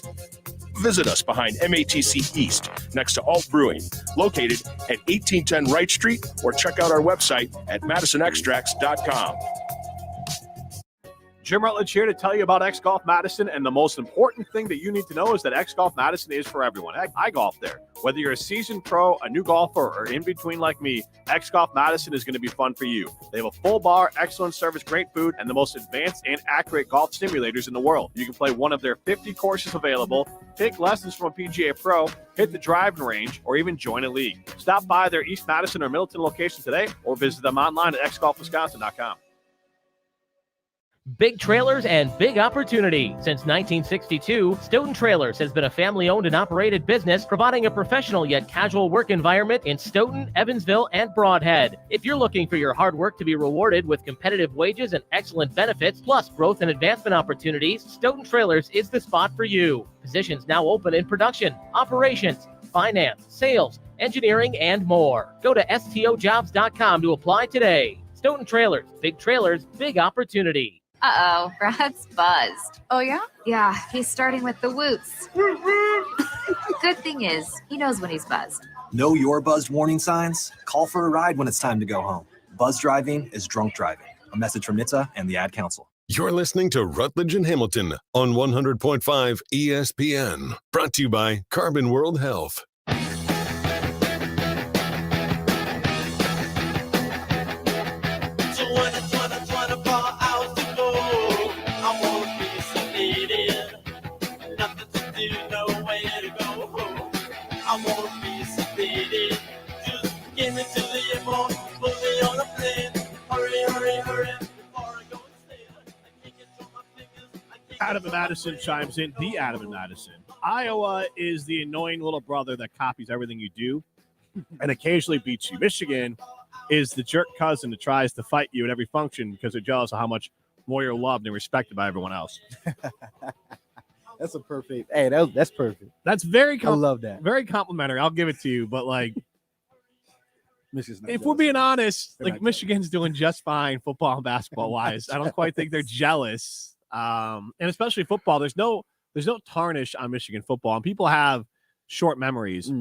Visit us behind MATC East, next to Alt Brewing, located at 1810 Wright Street, or check out our website at madisonextracts.com.
Jim Rutledge here to tell you about X Golf Madison, and the most important thing that you need to know is that X Golf Madison is for everyone. I golf there. Whether you're a seasoned pro, a new golfer, or in between like me, X Golf Madison is going to be fun for you. They have a full bar, excellent service, great food, and the most advanced and accurate golf simulators in the world. You can play one of their 50 courses available, take lessons from a PGA pro, hit the driving range, or even join a league. Stop by their East Madison or Middleton location today, or visit them online at xgolfwisconsin.com.
Big trailers and big opportunity. Since 1962, Stoughton Trailers has been a family-owned and operated business providing a professional yet casual work environment in Stoughton, Evansville, and Broadhead. If you're looking for your hard work to be rewarded with competitive wages and excellent benefits, plus growth and advancement opportunities, Stoughton Trailers is the spot for you. Positions now open in production, operations, finance, sales, engineering, and more. Go to stojobs.com to apply today. Stoughton Trailers, big opportunity.
Uh-oh, Brad's buzzed. Oh, yeah? Yeah, he's starting with the whoops. Good thing is, he knows when he's buzzed.
Know your buzzed warning signs? Call for a ride when it's time to go home. Buzz driving is drunk driving. A message from NHTSA and the Ad Council.
You're listening to Rutledge and Hamilton on 100.5 ESPN. Brought to you by Carbon World Health.
Adam and Madison chimes in. The Adam and Madison. Iowa is the annoying little brother that copies everything you do and occasionally beats you. Michigan is the jerk cousin that tries to fight you at every function because they're jealous of how much more you're loved and respected by everyone else.
That's a perfect. Hey, that's perfect.
That's very.
I love that.
Very complimentary. I'll give it to you, but like, if we're being honest, like Michigan's doing just fine football and basketball wise. I don't quite think they're jealous. And especially football, there's no tarnish on Michigan football, and people have short memories.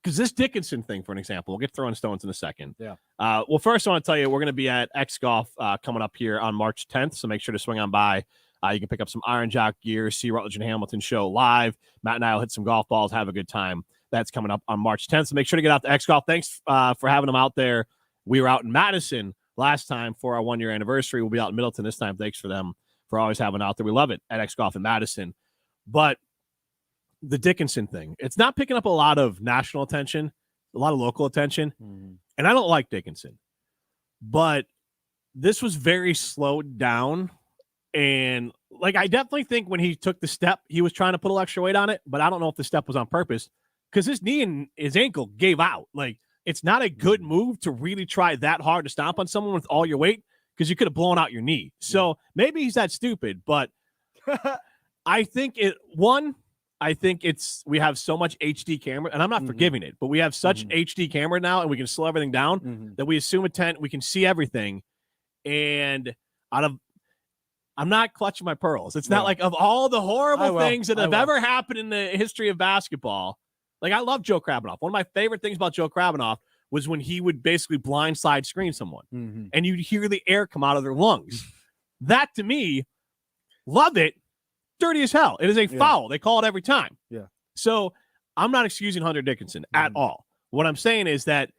Because this Dickinson thing, for an example, we'll get throwing stones in a second.
Yeah.
Well, first I want to tell you we're going to be at X Golf coming up here on March 10th, so make sure to swing on by. You can pick up some Iron Jock gear, see Rutledge and Hamilton show live. Matt and I will hit some golf balls, have a good time. That's coming up on March 10th. So make sure to get out to X Golf. Thanks for having them out there. We were out in Madison last time for our 1-year anniversary. We'll be out in Middleton this time. Thanks for them for always having out there. We love it at X Golf in Madison. But the Dickinson thing, it's not picking up a lot of national attention, a lot of local attention. And I don't like Dickinson. But this was very slowed down. And like, I definitely think when he took the step, he was trying to put a little extra weight on it. But I don't know if the step was on purpose because his knee and his ankle gave out. Like, it's not a good move to really try that hard to stomp on someone with all your weight because you could have blown out your knee. So maybe he's that stupid. But I think we have so much HD camera, and I'm not forgiving it, but we have such HD camera now, and we can slow everything down that we assume intent. We can see everything, and I'm not clutching my pearls. It's not like of all the horrible things that have ever happened in the history of basketball. Like, I love Joe Krabanoff. One of my favorite things about Joe Krabanoff was when he would basically blindside screen someone, and you'd hear the air come out of their lungs. That to me, love it. Dirty as hell. It is a foul. They call it every time.
Yeah.
So I'm not excusing Hunter Dickinson at all. What I'm saying is that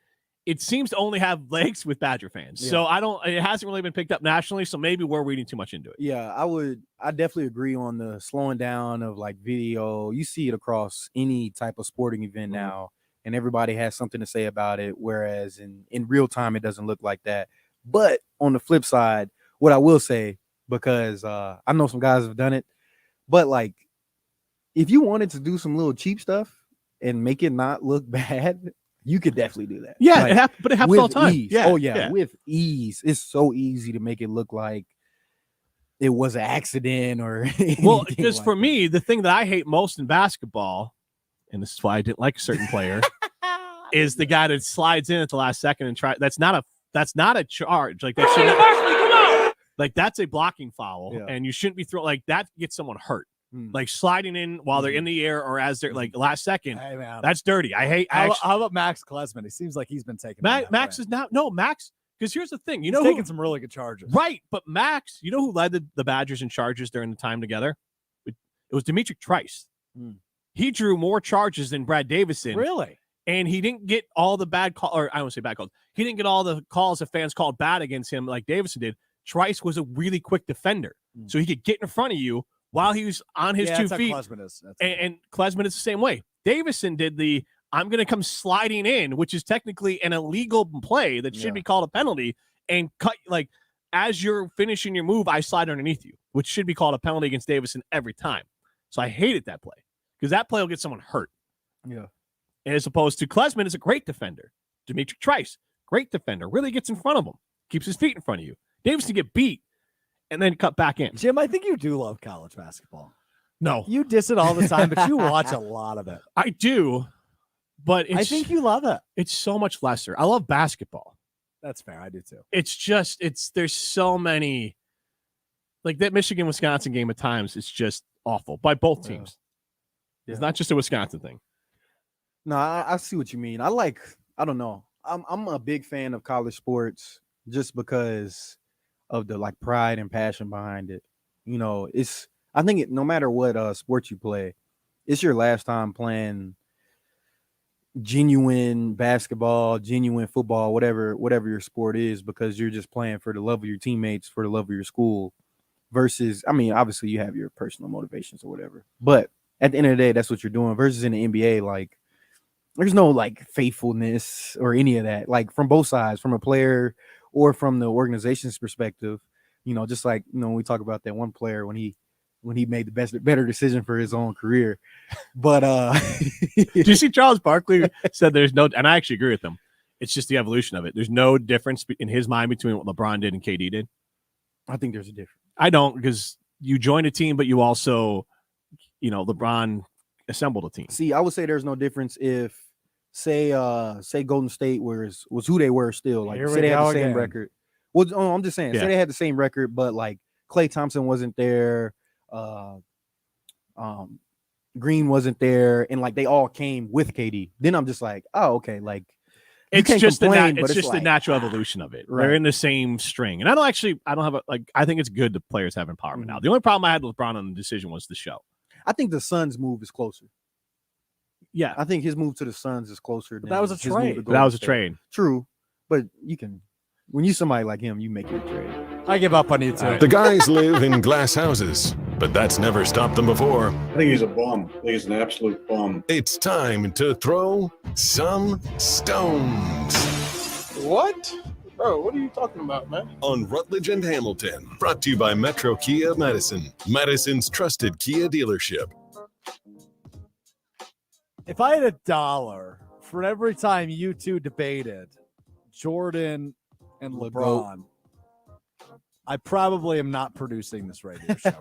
it seems to only have legs with Badger fans. So it hasn't really been picked up nationally. So maybe we're reading too much into it.
Yeah, I definitely agree on the slowing down of like video. You see it across any type of sporting event now, and everybody has something to say about it. Whereas in real time, it doesn't look like that. But on the flip side, what I will say, because I know some guys have done it, but like, if you wanted to do some little cheap stuff and make it not look bad, you could definitely do that.
Yeah,
like,
but it happens all the time.
Ease.
Yeah,
oh yeah, with ease. It's so easy to make it look like it was an accident or
well, because for me, the thing that I hate most in basketball, and this is why I didn't like a certain player, is the guy that slides in at the last second and try. That's not a charge. Like that should. Like, that's a blocking foul, and you shouldn't be throwing like that. Gets someone hurt, like sliding in while they're in the air or as they're like last second.
Hey, man.
That's dirty. I hate.
How about Max Klesman? He seems like he's been taking.
Max is not. No, Max. Because here's the thing,
he's taking some really good charges,
right? But Max, you know who led the Badgers in charges during the time together? It was Dimitri Trice. He drew more charges than Brad Davison.
Really?
And he didn't get all the bad calls, or I won't say bad calls. He didn't get all the calls that fans called bad against him like Davison did. Trice was a really quick defender, so he could get in front of you while he was on his 2 feet.
Klesman is.
And Klesman is the same way. Davison did the I'm going to come sliding in, which is technically an illegal play that should be called a penalty, and cut like as you're finishing your move, I slide underneath you, which should be called a penalty against Davison every time. So I hated that play because that play will get someone hurt.
Yeah.
As opposed to Klesman is a great defender. Dimitri Trice, great defender, really gets in front of him, keeps his feet in front of you. Davison get beat and then cut back in.
Jim, I think you do love college basketball.
No.
You diss it all the time, but you watch a lot of it.
I do, but
I think you love it.
It's so much lesser. I love basketball.
That's fair. I do too.
It's just, there's so many, like that Michigan-Wisconsin game at times, it's just awful by both teams. Yeah. It's not just a Wisconsin thing.
No, I see what you mean. I don't know. I'm a big fan of college sports just because of the like pride and passion behind it. You know, I think no matter what sport you play, it's your last time playing genuine basketball, genuine football, whatever your sport is, because you're just playing for the love of your teammates, for the love of your school, versus, I mean, obviously you have your personal motivations or whatever, but at the end of the day, that's what you're doing. Versus in the NBA, like there's no like faithfulness or any of that, like from both sides, from a player or from the organization's perspective. You know, just like, you know, when we talk about that one player when he made the better decision for his own career. But
did you see Charles Barkley said there's no, and I actually agree with him. It's just the evolution of it. There's no difference in his mind between what LeBron did and KD did.
I think there's a difference.
I don't, because you joined a team, but you also, you know, LeBron assembled a team.
See, I would say there's no difference if say Golden State was who they were still. Like say they had the same record. Well, I'm just saying, say they had the same record, but like Klay Thompson wasn't there, Green wasn't there, and like they all came with KD. Then I'm just like, oh, okay, like
It's just
complain,
the
but it's
just the
like,
natural evolution of it.
Right.
They're in the same string, and I don't have I think it's good the players have empowerment now. The only problem I had with LeBron on the decision was the show.
I think the Suns move is closer.
Yeah,
I think his move to the Suns is closer. Than
that was a
his move to
trade.
Golden
That was a
State.
trade.
True, but when you somebody like him, you make your trade.
I give up on you too.
The guys live in glass houses, but that's never stopped them before.
I think he's a bum. I think he's an absolute bum.
It's time to throw some stones.
What? Bro, what are you talking about, man?
On Rutledge and Hamilton, brought to you by Metro Kia of Madison, Madison's trusted Kia dealership.
If I had $1 for every time you two debated Jordan and LeBron, I probably am not producing this radio show.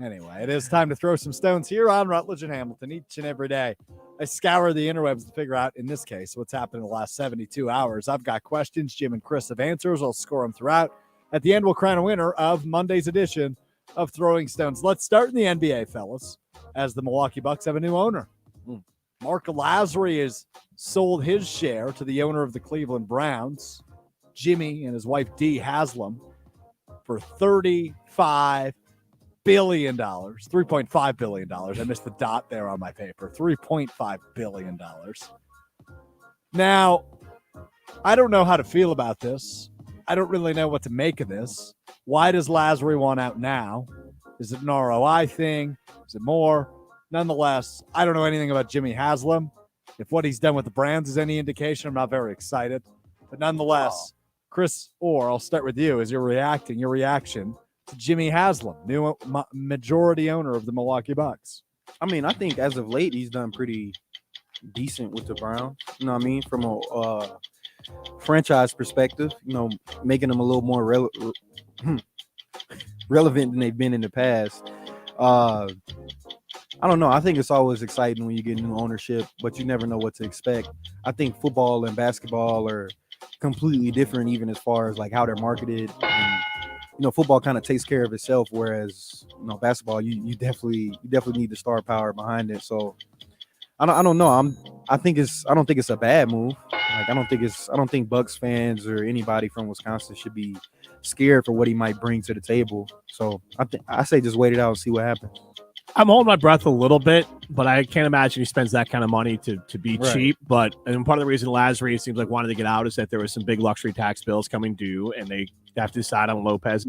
Anyway, it is time to throw some stones here on Rutledge and Hamilton each and every day. I scour the interwebs to figure out, in this case, what's happened in the last 72 hours. I've got questions. Jim and Chris have answers. I'll score them throughout. At the end, we'll crown a winner of Monday's edition of Throwing Stones. Let's start in the NBA, fellas, as the Milwaukee Bucks have a new owner. Mark Lasry has sold his share to the owner of the Cleveland Browns, Jimmy, and his wife Dee Haslam, for $35 billion, $3.5 billion. I missed the dot there on my paper. $3.5 billion. Now, I don't know how to feel about this. I don't really know what to make of this. Why does Lasry want out now? Is it an ROI thing? Is it more? Nonetheless, I don't know anything about Jimmy Haslam. If what he's done with the Browns is any indication, I'm not very excited. But nonetheless, Chris Orr, I'll start with you as your reaction to Jimmy Haslam, new majority owner of the Milwaukee Bucks.
I mean, I think as of late, he's done pretty decent with the Browns. You know what I mean? From a franchise perspective, making them a little more relevant than they've been in the past. I don't know. I think it's always exciting when you get new ownership, but you never know what to expect. I think football and basketball are completely different, even as far as like how they're marketed. And, football kind of takes care of itself, whereas basketball, you definitely need the star power behind it. So I don't know. I don't think it's a bad move. Like I don't think Bucks fans or anybody from Wisconsin should be scared for what he might bring to the table. So I say just wait it out and see what happens.
I'm holding my breath a little bit, but I can't imagine he spends that kind of money to be cheap. And part of the reason Lasry seems like wanted to get out is that there was some big luxury tax bills coming due, and they have to decide on Lopez.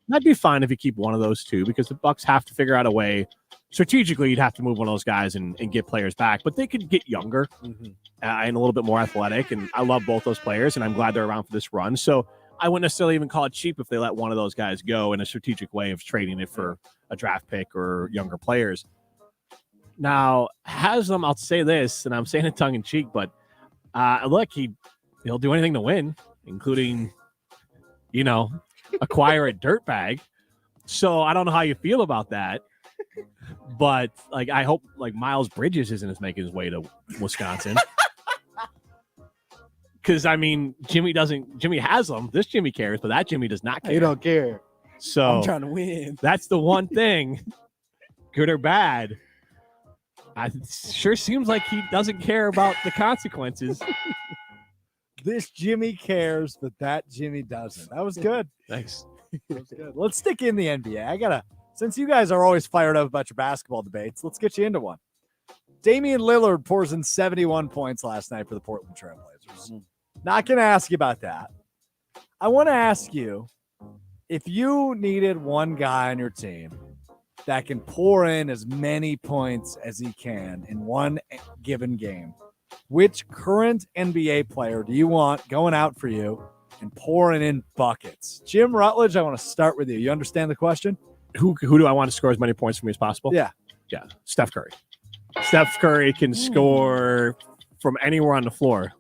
That'd be fine if you keep one of those two, because the Bucks have to figure out a way. Strategically, you'd have to move one of those guys and get players back, but they could get younger and a little bit more athletic. And I love both those players, and I'm glad they're around for this run. So I wouldn't necessarily even call it cheap if they let one of those guys go in a strategic way of trading it for a draft pick or younger players. Now, Haslam, I'll say this, and I'm saying it tongue in cheek, but look, he'll do anything to win, including, acquire a dirtbag. So I don't know how you feel about that, but I hope Miles Bridges isn't making his way to Wisconsin. Because Jimmy Haslam, this Jimmy cares, but that Jimmy does not care.
He don't care.
So
I'm trying to win.
That's the one thing, good or bad. It sure seems like he doesn't care about the consequences.
This Jimmy cares, but that Jimmy doesn't. That was good.
Thanks.
That was good. Let's stick in the NBA. Since you guys are always fired up about your basketball debates, let's get you into one. Damian Lillard pours in 71 points last night for the Portland Trailblazers. Not going to ask you about that. I want to ask you, if you needed one guy on your team that can pour in as many points as he can in one given game, which current NBA player do you want going out for you and pouring in buckets? Jim Rutledge, I want to start with you. You understand the question?
Who do I want to score as many points for me as possible?
Yeah.
Steph Curry. Steph Curry can score from anywhere on the floor,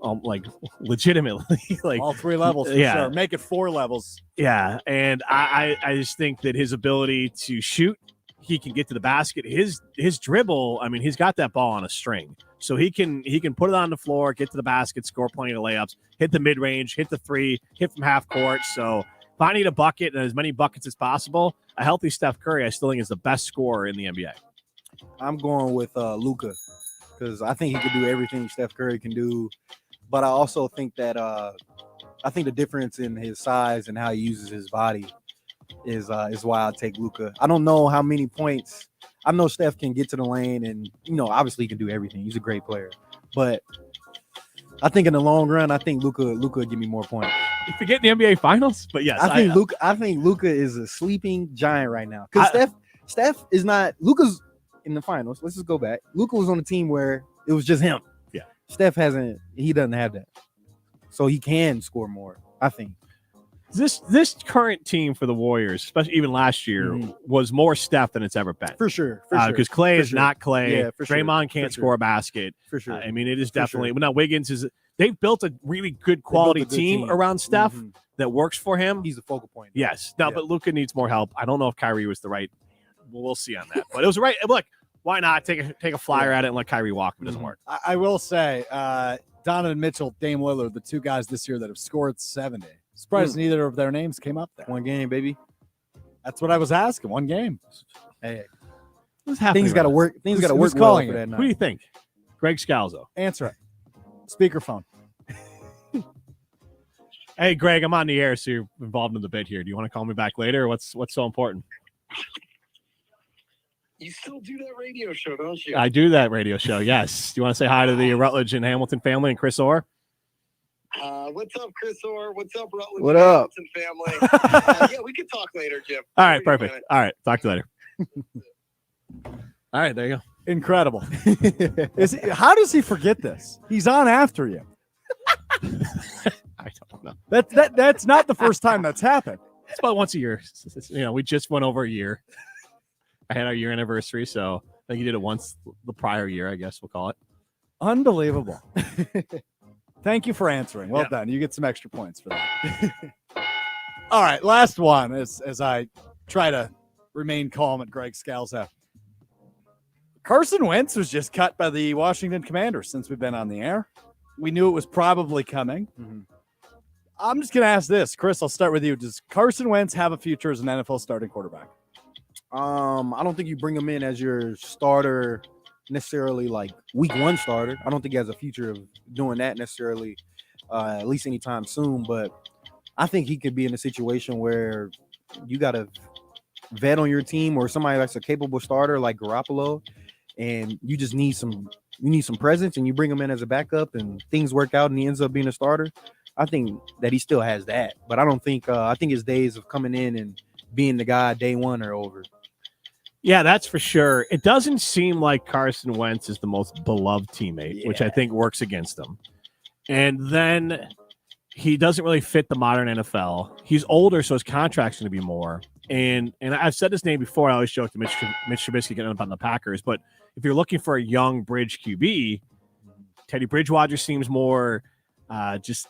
legitimately,
all three levels. Sure. Make it 4 levels.
Yeah, and I just think that his ability to shoot, he can get to the basket. His dribble, he's got that ball on a string, so he can put it on the floor, get to the basket, score plenty of layups, hit the mid range, hit the three, hit from half court. So if I need a bucket and as many buckets as possible, a healthy Steph Curry, I still think is the best scorer in the NBA.
I'm going with Luka. because I think he could do everything Steph Curry can do. But I also think that I think the difference in his size and how he uses his body is why I take Luka. I don't know how many points. I know Steph can get to the lane, and obviously he can do everything. He's a great player, but I think in the long run, I think Luka would give me more points.
You forget the NBA Finals, but yes,
I think Luka is a sleeping giant right now because Steph is not. Luka's in the finals. Let's just go back. Luka was on a team where it was just him.
Yeah,
Steph hasn't. He doesn't have that, so he can score more. I think.
This current team for the Warriors, especially even last year, was more Steph than it's ever been.
For sure.
Because Clay is not Clay.
Yeah, for sure.
Draymond can't score a basket.
For sure.
I mean, it is definitely. Well, now Wiggins is. They've built a really good quality team around Steph that works for him.
He's the focal point.
Yes. Now, but Luka needs more help. I don't know if Kyrie was the right. Well, we'll see on that. But it was right. Look, why not take a flyer at it and let Kyrie walk if it doesn't work?
I will say, Donovan Mitchell, Dame Lillard, the two guys this year that have scored 70. Surprised neither of their names came up there.
One game, baby.
That's what I was asking. One game.
Hey,
things
got to work. Things got to work.
Calling
well for
it?
that night.
Who do you think? Greg Scalzo.
Answer it. Speakerphone.
Hey, Greg, I'm on the air, so you're involved in the bit here. Do you want to call me back later? Or what's so important?
You still do that radio show, don't you?
I do that radio show. Yes. Do you want to say hi to the Rutledge and Hamilton family and Chris Orr?
What's up, Chris Orr? What's up, Rutledge
what up?
Hamilton family? Yeah, we can talk later, Jim.
All right, perfect. All right, talk to you later. All right, there you go.
Incredible. How does he forget this? He's on after you.
I don't know.
That's not the first time that's happened.
It's about once a year. We just went over a year. I had our year anniversary, so I think you did it once the prior year, I guess we'll call it.
Unbelievable. Thank you for answering. Well done. You get some extra points for that. All right, last one as I try to remain calm at Greg Scalzo. Carson Wentz was just cut by the Washington Commanders since we've been on the air. We knew it was probably coming. I'm just going to ask this. Chris, I'll start with you. Does Carson Wentz have a future as an NFL starting quarterback?
I don't think you bring him in as your starter necessarily, like week one starter. I don't think he has a future of doing that necessarily, at least anytime soon. But I think he could be in a situation where you got a vet on your team or somebody that's a capable starter like Garoppolo, and you just need some presence, and you bring him in as a backup, and things work out, and he ends up being a starter. I think that he still has that, but I don't think I think his days of coming in and being the guy day one are over.
Yeah, that's for sure. It doesn't seem like Carson Wentz is the most beloved teammate, which I think works against him. And then he doesn't really fit the modern NFL. He's older, so his contract's going to be more. And I've said this name before. I always joke to Mitch Trubisky getting up on the Packers. But if you're looking for a young bridge QB, Teddy Bridgewater seems more just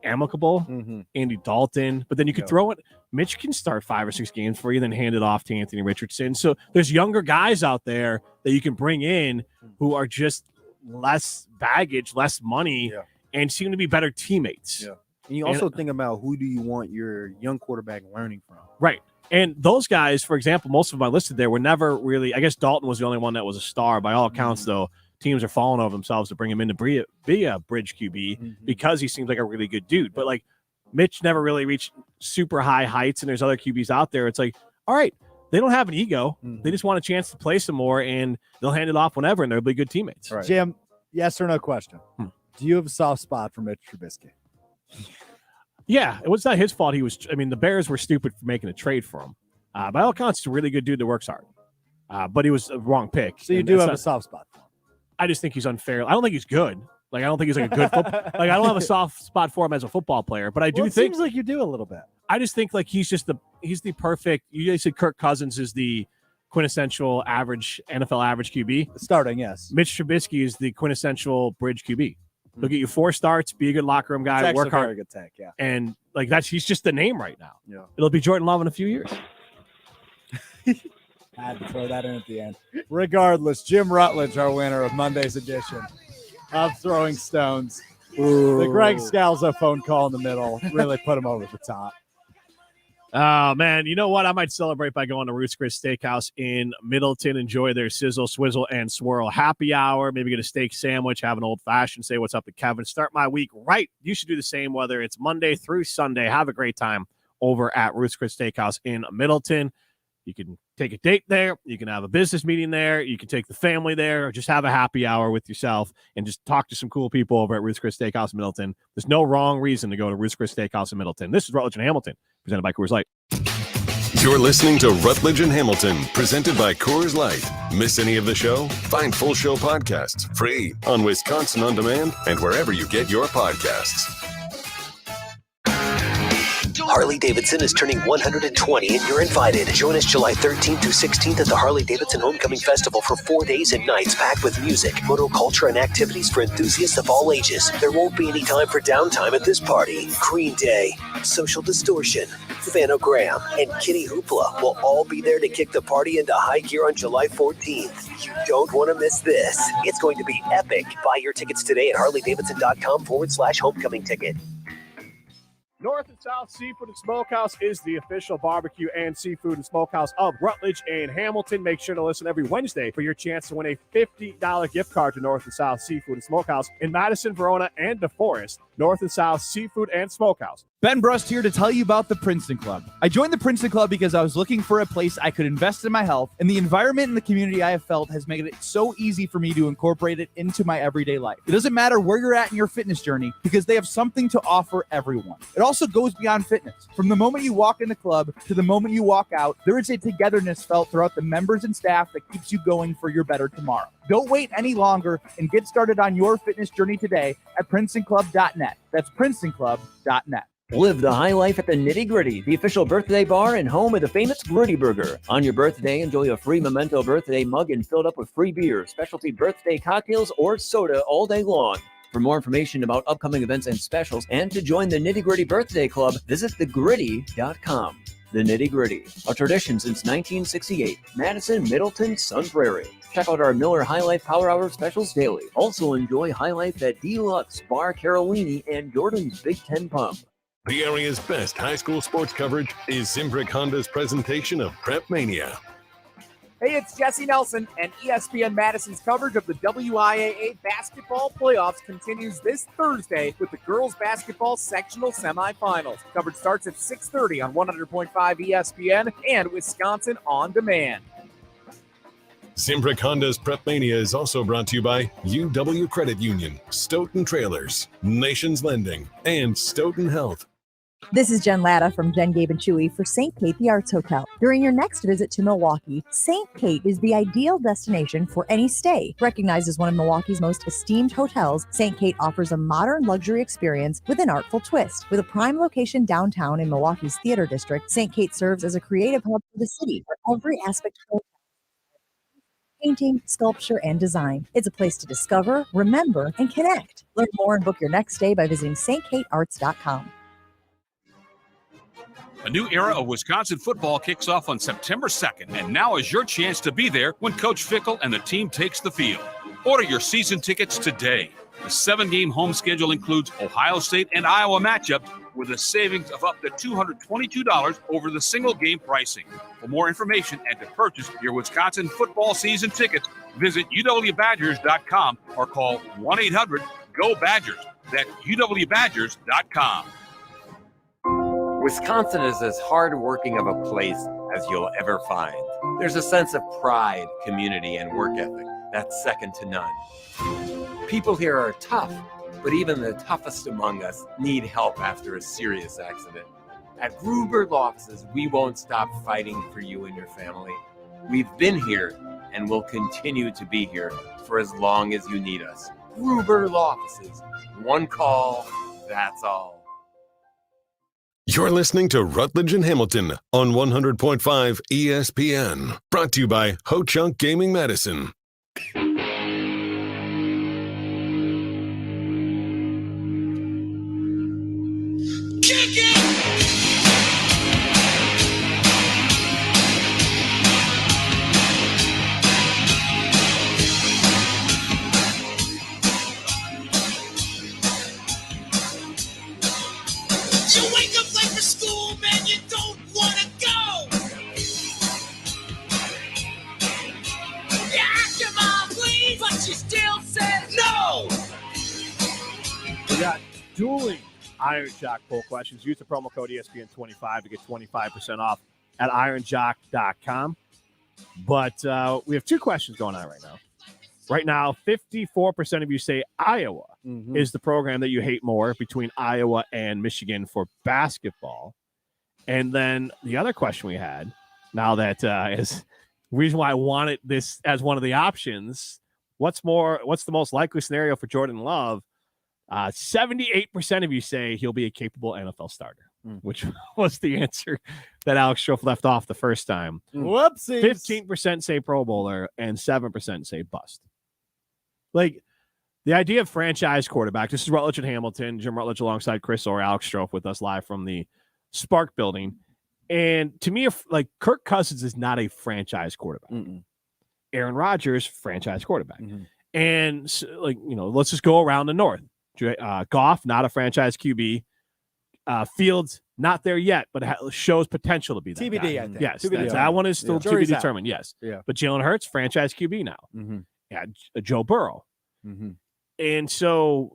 amicable. Andy Dalton. But then you could throw it. Mitch can start 5 or 6 games for you, then hand it off to Anthony Richardson. So there's younger guys out there that you can bring in who are just less baggage, less money, and seem to be better teammates.
Yeah. And you also think about who do you want your young quarterback learning from?
Right. And those guys, for example, most of them I listed there were never really, I guess Dalton was the only one that was a star. By all accounts, though, teams are falling over themselves to bring him in to be a bridge QB because he seems like a really good dude. But like Mitch never really reached super high heights, and there's other QBs out there. It's like, all right, they don't have an ego. They just want a chance to play some more, and they'll hand it off whenever, and they'll be good teammates.
Right. Jim, yes or no question. Do you have a soft spot for Mitch Trubisky?
Yeah, it was not his fault. The Bears were stupid for making a trade for him. By all accounts, he's a really good dude that works hard. But he was a wrong pick.
So you do have a soft spot for him.
I just think he's unfair. I don't think he's good. Like, I don't think he's like a good football. Like, I don't have a soft spot for him as a football player, but I do think.
It seems like you do a little bit.
I just think like he's the perfect. You guys said Kirk Cousins is the quintessential NFL average QB.
Starting, yes.
Mitch Trubisky is the quintessential bridge QB. He'll get you 4 starts, be a good locker room guy, work hard.
Very good take, yeah.
And like he's just the name right now.
Yeah.
It'll be Jordan Love in a few years.
I had to throw that in at the end. Regardless, Jim Rutledge, our winner of Monday's edition of Throwing Stones. The Greg Scalzo phone call in the middle really put him over the top.
Oh, man. You know what? I might celebrate by going to Ruth's Chris Steakhouse in Middleton, enjoy their sizzle, swizzle, and swirl happy hour, maybe get a steak sandwich, have an old-fashioned, say what's up to Kevin, start my week right. You should do the same, whether it's Monday through Sunday. Have a great time over at Ruth's Chris Steakhouse in Middleton. You can take a date there. You can have a business meeting there. You can take the family there, or just have a happy hour with yourself and just talk to some cool people over at Ruth's Chris Steakhouse in Middleton. There's no wrong reason to go to Ruth's Chris Steakhouse in Middleton. This is Rutledge and Hamilton, presented by Coors Light.
You're listening to Rutledge and Hamilton, presented by Coors Light. Miss any of the show? Find full show podcasts free on Wisconsin On Demand and wherever you get your podcasts.
Harley-Davidson is turning 120 and you're invited. Join us July 13th through 16th at the Harley-Davidson Homecoming Festival for 4 days and nights packed with music, motoculture, and activities for enthusiasts of all ages. There won't be any time for downtime at this party. Green Day, Social Distortion, Phanogram, and Kitty Hoopla will all be there to kick the party into high gear on July 14th. You don't want to miss this. It's going to be epic. Buy your tickets today at harleydavidson.com/homecoming ticket.
North and South Seafood and Smokehouse is the official barbecue and seafood and smokehouse of Rutledge and Hamilton. Make sure to listen every Wednesday for your chance to win a $50 gift card to North and South Seafood and Smokehouse in Madison, Verona, and DeForest. North and South Seafood and Smokehouse.
Ben Brust here to tell you about the Princeton Club. I joined the Princeton Club because I was looking for a place I could invest in my health, and the environment and the community I have felt has made it so easy for me to incorporate it into my everyday life. It doesn't matter where you're at in your fitness journey because they have something to offer everyone. It also goes beyond fitness. From the moment you walk in the club to the moment you walk out, there is a togetherness felt throughout the members and staff that keeps you going for your better tomorrow. Don't wait any longer and get started on your fitness journey today at PrincetonClub.net. That's PrincetonClub.net.
Live the high life at the Nitty Gritty, the official birthday bar and home of the famous Gritty Burger. On your birthday, enjoy a free memento birthday mug and filled up with free beer, specialty birthday cocktails, or soda all day long. For more information about upcoming events and specials, and to join the Nitty Gritty Birthday Club, visit thegritty.com. The Nitty Gritty, a tradition since 1968. Madison, Middleton, Sun Prairie. Check out our Miller High Life Power Hour specials daily. Also enjoy High Life at Deluxe, Bar Carolini, and Jordan's Big Ten Pump.
The area's best high school sports coverage is Zimbrick Honda's presentation of Prep Mania.
Hey, it's Jesse Nelson, and ESPN Madison's coverage of the WIAA basketball playoffs continues this Thursday with the girls basketball sectional semifinals. Coverage starts at 6:30 on 100.5 ESPN and Wisconsin On Demand.
Zimbrick Honda's Prep Mania is also brought to you by UW Credit Union, Stoughton Trailers, Nations Lending, and Stoughton Health.
This is Jen Latta from Jen, Gabe, and Chewy for St. Kate the Arts Hotel. During your next visit to Milwaukee, St. Kate is the ideal destination for any stay. Recognized as one of Milwaukee's most esteemed hotels, St. Kate offers a modern luxury experience with an artful twist. With a prime location downtown in Milwaukee's Theater District, St. Kate serves as a creative hub for the city where every aspect of painting, sculpture, and design. It's a place to discover, remember, and connect. Learn more and book your next stay by visiting stkatearts.com.
A new era of Wisconsin football kicks off on September 2nd, and now is your chance to be there when Coach Fickle and the team takes the field. Order your season tickets today. The 7-game home schedule includes Ohio State and Iowa matchups with a savings of up to $222 over the single game pricing. For more information and to purchase your Wisconsin football season tickets, visit uwbadgers.com or call 1-800-GO-BADGERS. That's uwbadgers.com.
Wisconsin is as hardworking of a place as you'll ever find. There's a sense of pride, community, and work ethic that's second to none. People here are tough, but even the toughest among us need help after a serious accident. At Gruber Law Offices, we won't stop fighting for you and your family. We've been here and will continue to be here for as long as you need us. Gruber Law Offices. One call, that's all.
You're listening to Rutledge and Hamilton on 100.5 ESPN. Brought to you by Ho Chunk Gaming Madison.
We got dueling Iron Jock poll questions. Use the promo code ESPN25 to get 25% off at ironjock.com. But we have two questions going on right now. Right now, 54% of you say Iowa is the program that you hate more between Iowa and Michigan for basketball. And then the other question we had, now that is the reason why I wanted this as one of the options, what's the most likely scenario for Jordan Love? 78% of you say he'll be a capable NFL starter, which was the answer that Alex Stroff left off the first time.
Whoopsies.
15% say Pro Bowler and 7% say bust. Like, the idea of franchise quarterback, this is Rutledge and Hamilton, Jim Rutledge alongside Chris or Alex Stroff with us live from the Spark Building. And to me, if like Kirk Cousins is not a franchise quarterback. Aaron Rodgers, franchise quarterback. And so, like, you know, let's just go around the north. Goff, not a franchise QB. Fields, not there yet, but shows potential to be that
TBD,
guy.
I think.
Yes,
TBD.
that one is still to be determined. Yes.
Yeah.
But Jalen Hurts, franchise QB now. Yeah, Joe Burrow. And so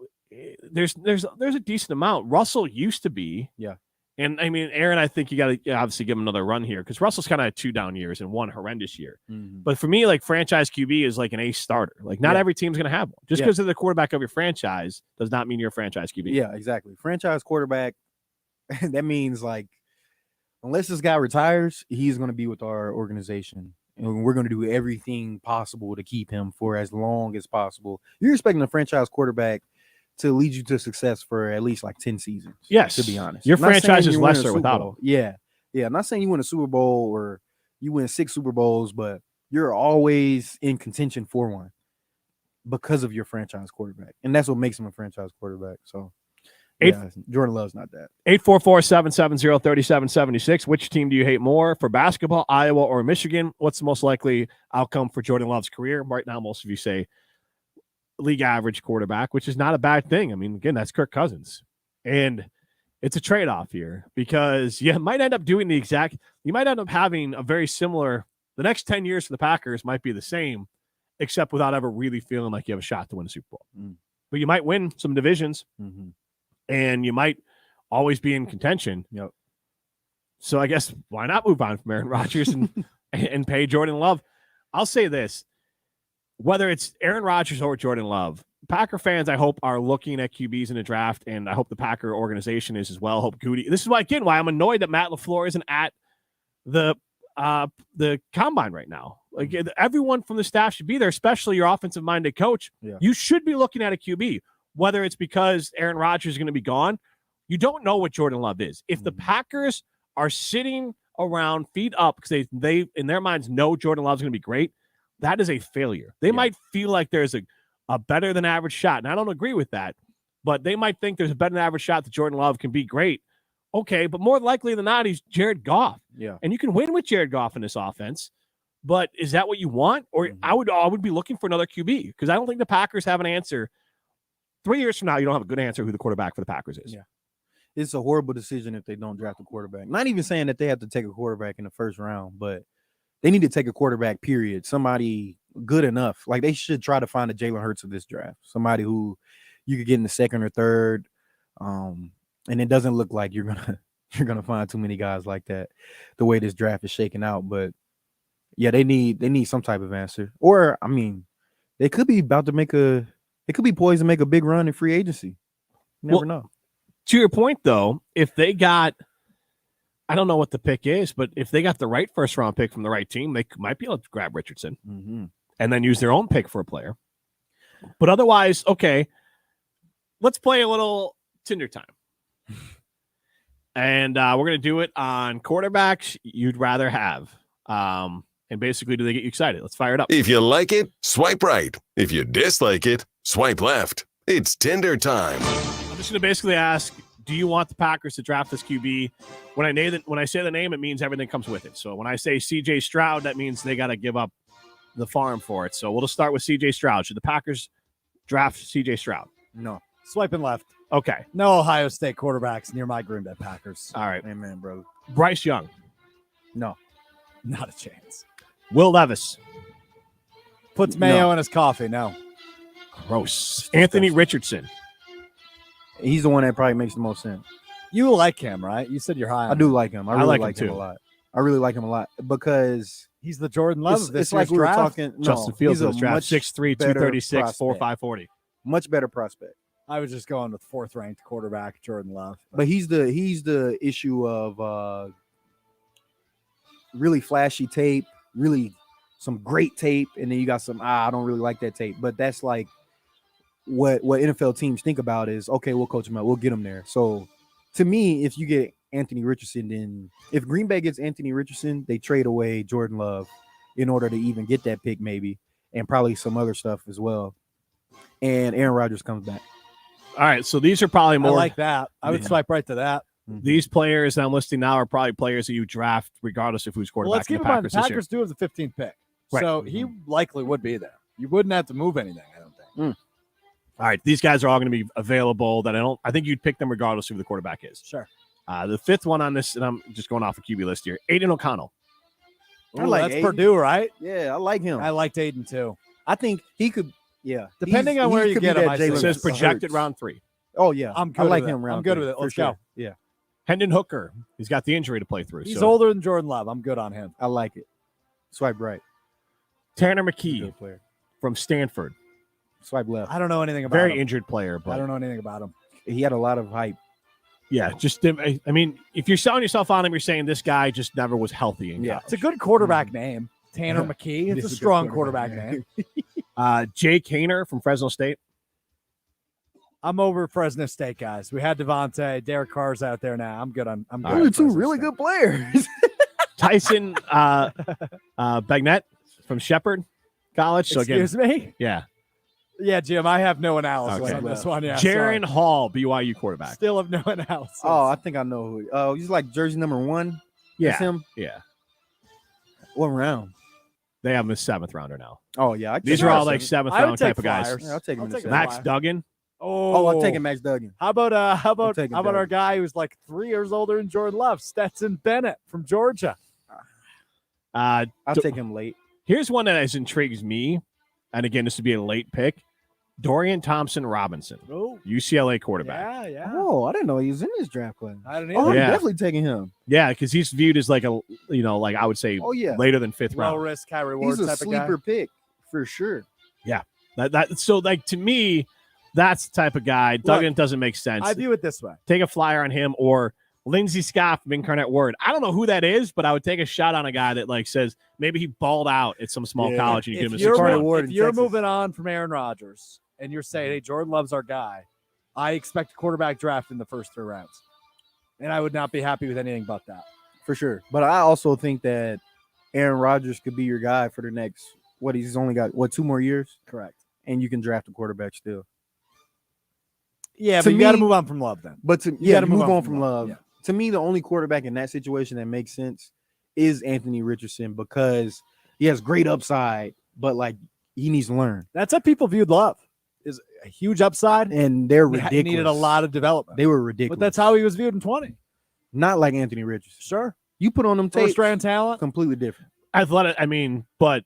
there's a decent amount. Russell used to be.
Yeah.
And I mean, Aaron, I think you got to obviously give him another run here because Russell's kind of had 2 down years and 1 horrendous year. But for me, like franchise QB is like an ace starter. Like not every team's going to have one. Just because they're the quarterback of your franchise does not mean you're a franchise QB.
Yeah, exactly. Franchise quarterback, that means like unless this guy retires, he's going to be with our organization. And we're going to do everything possible to keep him for as long as possible. You're expecting a franchise quarterback to lead you to success for at least like 10 seasons.
Yes.
To be honest.
Your franchise is lesser without him.
Yeah. Yeah. I'm not saying you win a Super Bowl or you win 6 Super Bowls, but you're always in contention for one because of your franchise quarterback. And that's what makes him a franchise quarterback. So Jordan Love's not that.
844-770-3776. Which team do you hate more for basketball, Iowa or Michigan? What's the most likely outcome for Jordan Love's career? Right now, most of you say league average quarterback, which is not a bad thing. I mean, again, that's Kirk Cousins. And it's a trade-off here because you might end up you might end up having a very similar, the next 10 years for the Packers might be the same, except without ever really feeling like you have a shot to win a Super Bowl. But you might win some divisions and you might always be in contention. So I guess why not move on from Aaron Rodgers and pay Jordan Love? I'll say this. Whether it's Aaron Rodgers or Jordan Love, Packer fans, I hope, are looking at QBs in the draft, and I hope the Packer organization is as well. I hope Goody. This is why I'm annoyed that Matt LaFleur isn't at the combine right now. Like everyone from the staff should be there, especially your offensive-minded coach. You should be looking at a QB, whether it's because Aaron Rodgers is going to be gone. You don't know what Jordan Love is. If the Packers are sitting around feet up because they in their minds know Jordan Love's going to be great, that is a failure. They might feel like there's a better than average shot. And I don't agree with that, but they might think there's a better than average shot that Jordan Love can be great. Okay, but more likely than not, he's Jared Goff.
Yeah.
And you can win with Jared Goff in this offense. But is that what you want? Or I would be looking for another QB because I don't think the Packers have an answer. 3 years from now, you don't have a good answer who the quarterback for the Packers is.
Yeah. It's a horrible decision if they don't draft a quarterback. Not even saying that they have to take a quarterback in the first round, but they need to take a quarterback, period. Somebody good enough. Like they should try to find a Jalen Hurts of this draft. Somebody who you could get in the second or third. And it doesn't look like you're gonna find too many guys like that the way this draft is shaking out. But yeah, they need some type of answer. Or I mean, they could be about to they could be poised to make a big run in free agency. You never know.
To your point, though, if they got, I don't know what the pick is, but if they got the right first round pick from the right team, they might be able to grab Richardson and then use their own pick for a player. But otherwise, okay, let's play a little Tinder time. And we're going to do it on quarterbacks you'd rather have. And basically, do they get you excited? Let's fire it up.
If you like it, swipe right. If you dislike it, swipe left. It's Tinder time.
I'm just going to basically ask, do you want the Packers to draft this QB? When I say the name, it means everything comes with it. So when I say C.J. Stroud, that means they got to give up the farm for it. So we'll just start with C.J. Stroud. Should the Packers draft C.J. Stroud?
No.
Swiping left.
Okay.
No Ohio State quarterbacks near my Green Bay Packers.
All right.
Amen, bro.
Bryce Young.
No.
Not a chance.
Will Levis.
Puts mayo in his coffee. No.
Gross. Anthony Richardson.
He's the one that probably makes the most sense.
You like him, right? You said you're high on
I do like him. I really
like
like
him
him a
too.
lot. I really like him a lot because
he's the Jordan Love
it's,
of this
it's like
year's
we were
draft.
talking. No,
Justin Fields
he's
in
a
this draft,
much
6'3",
better
236,
prospect.
4'5", 40.
Much better prospect.
I was just going with 4th ranked quarterback Jordan Love.
But he's the issue of really flashy tape, really some great tape, and then you got some I don't really like that tape. But that's like what NFL teams think about is, okay, we'll coach him out, we'll get him there. So to me, if you get Anthony Richardson, then if Green Bay gets Anthony Richardson, they trade away Jordan Love in order to even get that pick, maybe, and probably some other stuff as well. And Aaron Rodgers comes back.
All right, so these are probably more
I like that. I would swipe right to that.
These players that I'm listing now are probably players that you draft regardless of who's quarterback.
Well, let's keep in mind the Packers do have the 15th pick.
Right.
So he likely would be there. You wouldn't have to move anything, I don't think.
All right, these guys are all going to be available. I think you'd pick them regardless of who the quarterback is.
Sure.
The fifth one on this, and I'm just going off a QB list here, Aiden O'Connell.
Ooh, that's Purdue, right?
Yeah, I like him.
I liked Aiden too.
I think he could. Yeah,
Depending on where you get him,
it says projected round 3.
Oh yeah,
I'm good.
I like
with
him.
it.
Round
I'm good
3,
with it.
for
Let's
sure.
go.
Yeah,
Hendon Hooker. He's got the injury to play through.
He's
so.
older than Jordan Love. I'm good on him.
I like it. Swipe right.
Tanner
Good
McKee
player.
from Stanford.
Swipe left.
I don't know anything about
Very
him.
injured player, but
I don't know anything about him.
He had a lot of hype.
yeah, just I mean, if you're selling yourself on him, you're saying this guy just never was healthy in college.
It's a good quarterback name, Tanner McKee. It's
It
a
is a good
strong
quarterback
quarterback name.
Jay Kaner from Fresno State.
I'm over Fresno State, guys. We had Devontae. Derek Carr's out there now. I'm good on. I'm good.
All
Those
on
are two
Fresno
really
State.
good players.
Tyson Bagnett from Shepherd College. So
Excuse
again,
me?
yeah.
Yeah, Jim, I have no analysis
Okay.
on this one. Yeah,
Jaron
sorry.
Hall, BYU quarterback.
Still have no analysis.
Oh, I think I know who. Oh, he's like jersey number 1.
Yeah.
That's him.
Yeah.
What round?
They have him as 7th rounder now.
Oh yeah,
These are all like 7th
I would
round
take
type of guys.
Flyers.
Yeah, I'll take him.
I'll
in the
take a
second.
Max
flyer.
Duggan.
Oh, I'll take him, Max Duggan.
How about
taking
our
Duggan.
guy who's like 3 years older than Jordan Love, Stetson Bennett from Georgia?
I'll take him late.
Here's one that has intrigues me, and again, this would be a late pick. Dorian Thompson Robinson,
Oh,
UCLA quarterback.
yeah, yeah.
Oh, I didn't know he was in this draft class.
I don't
Oh,
either.
I'm
Yeah.
definitely taking him.
Yeah, because he's viewed as like like I would say
Oh yeah,
later than 5th
Low
round.
risk, high reward
he's a
type of guy.
sleeper pick for sure.
So like to me, that's the type of guy. Duggan doesn't make sense.
I view it this way.
Take a flyer on him or Lindsey Scott from Incarnate Word. I don't know who that is, but I would take a shot on a guy that like says maybe he balled out at some small college and you give him a 6th round.
If you're moving on from Aaron Rodgers and you're saying, hey, Jordan Love's our guy, I expect a quarterback draft in the first 3 rounds. And I would not be happy with anything but that.
For sure. But I also think that Aaron Rodgers could be your guy for the next he's only got 2 more years?
Correct.
And you can draft a quarterback still.
Yeah,
To
but you got to
me-
move on from Love then.
But
You
you got
gotta
to move on from Love.
Yeah.
To me, the only quarterback in that situation that makes sense is Anthony Richardson because he has great upside, but like he needs to learn.
That's how people viewed Love. Is a huge upside,
And they're
he
ridiculous.
needed a lot of development.
They were ridiculous.
But that's how he was viewed in 20.
Not like Anthony Richardson.
Sure.
You put on them tapes,
First round talent.
completely different.
Athletic, I mean, but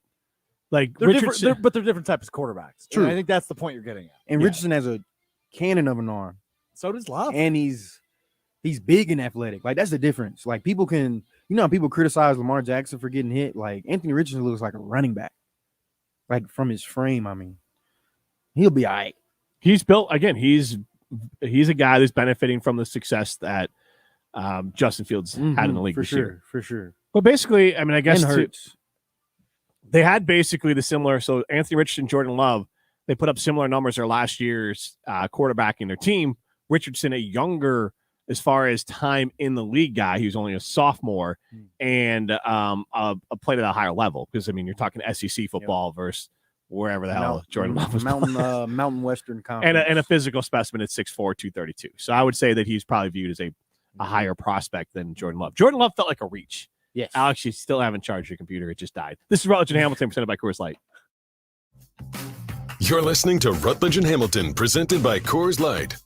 like
They're
Richardson.
different, but they're different types of quarterbacks.
True.
And I think that's the point you're getting at.
And
Yeah.
Richardson has a cannon of an arm.
So does Love.
And he's big and athletic. Like that's the difference. Like people can, how people criticize Lamar Jackson for getting hit. Like Anthony Richardson looks like a running back. Like from his frame, I mean, he'll be all right.
He's built again. He's a guy that's benefiting from the success that Justin Fields had in the league
for
this
sure,
year.
for sure.
But basically, I mean, I guess
And Hurts.
they had basically the similar. So Anthony Richardson, Jordan Love, they put up similar numbers their last year's quarterbacking their team. Richardson, a younger as far as time in the league guy, he was only a sophomore and played at a higher level because I mean you're talking SEC football versus wherever the hell Jordan Love was playing.
Mountain Western Conference.
and a physical specimen at 6'4", 232. So I would say that he's probably viewed as a higher prospect than Jordan Love. Jordan Love felt like a reach.
Yes.
Alex, you still haven't charged your computer. It just died. This is Rutledge and Hamilton presented by Coors Light.
You're listening to Rutledge and Hamilton, presented by Coors Light.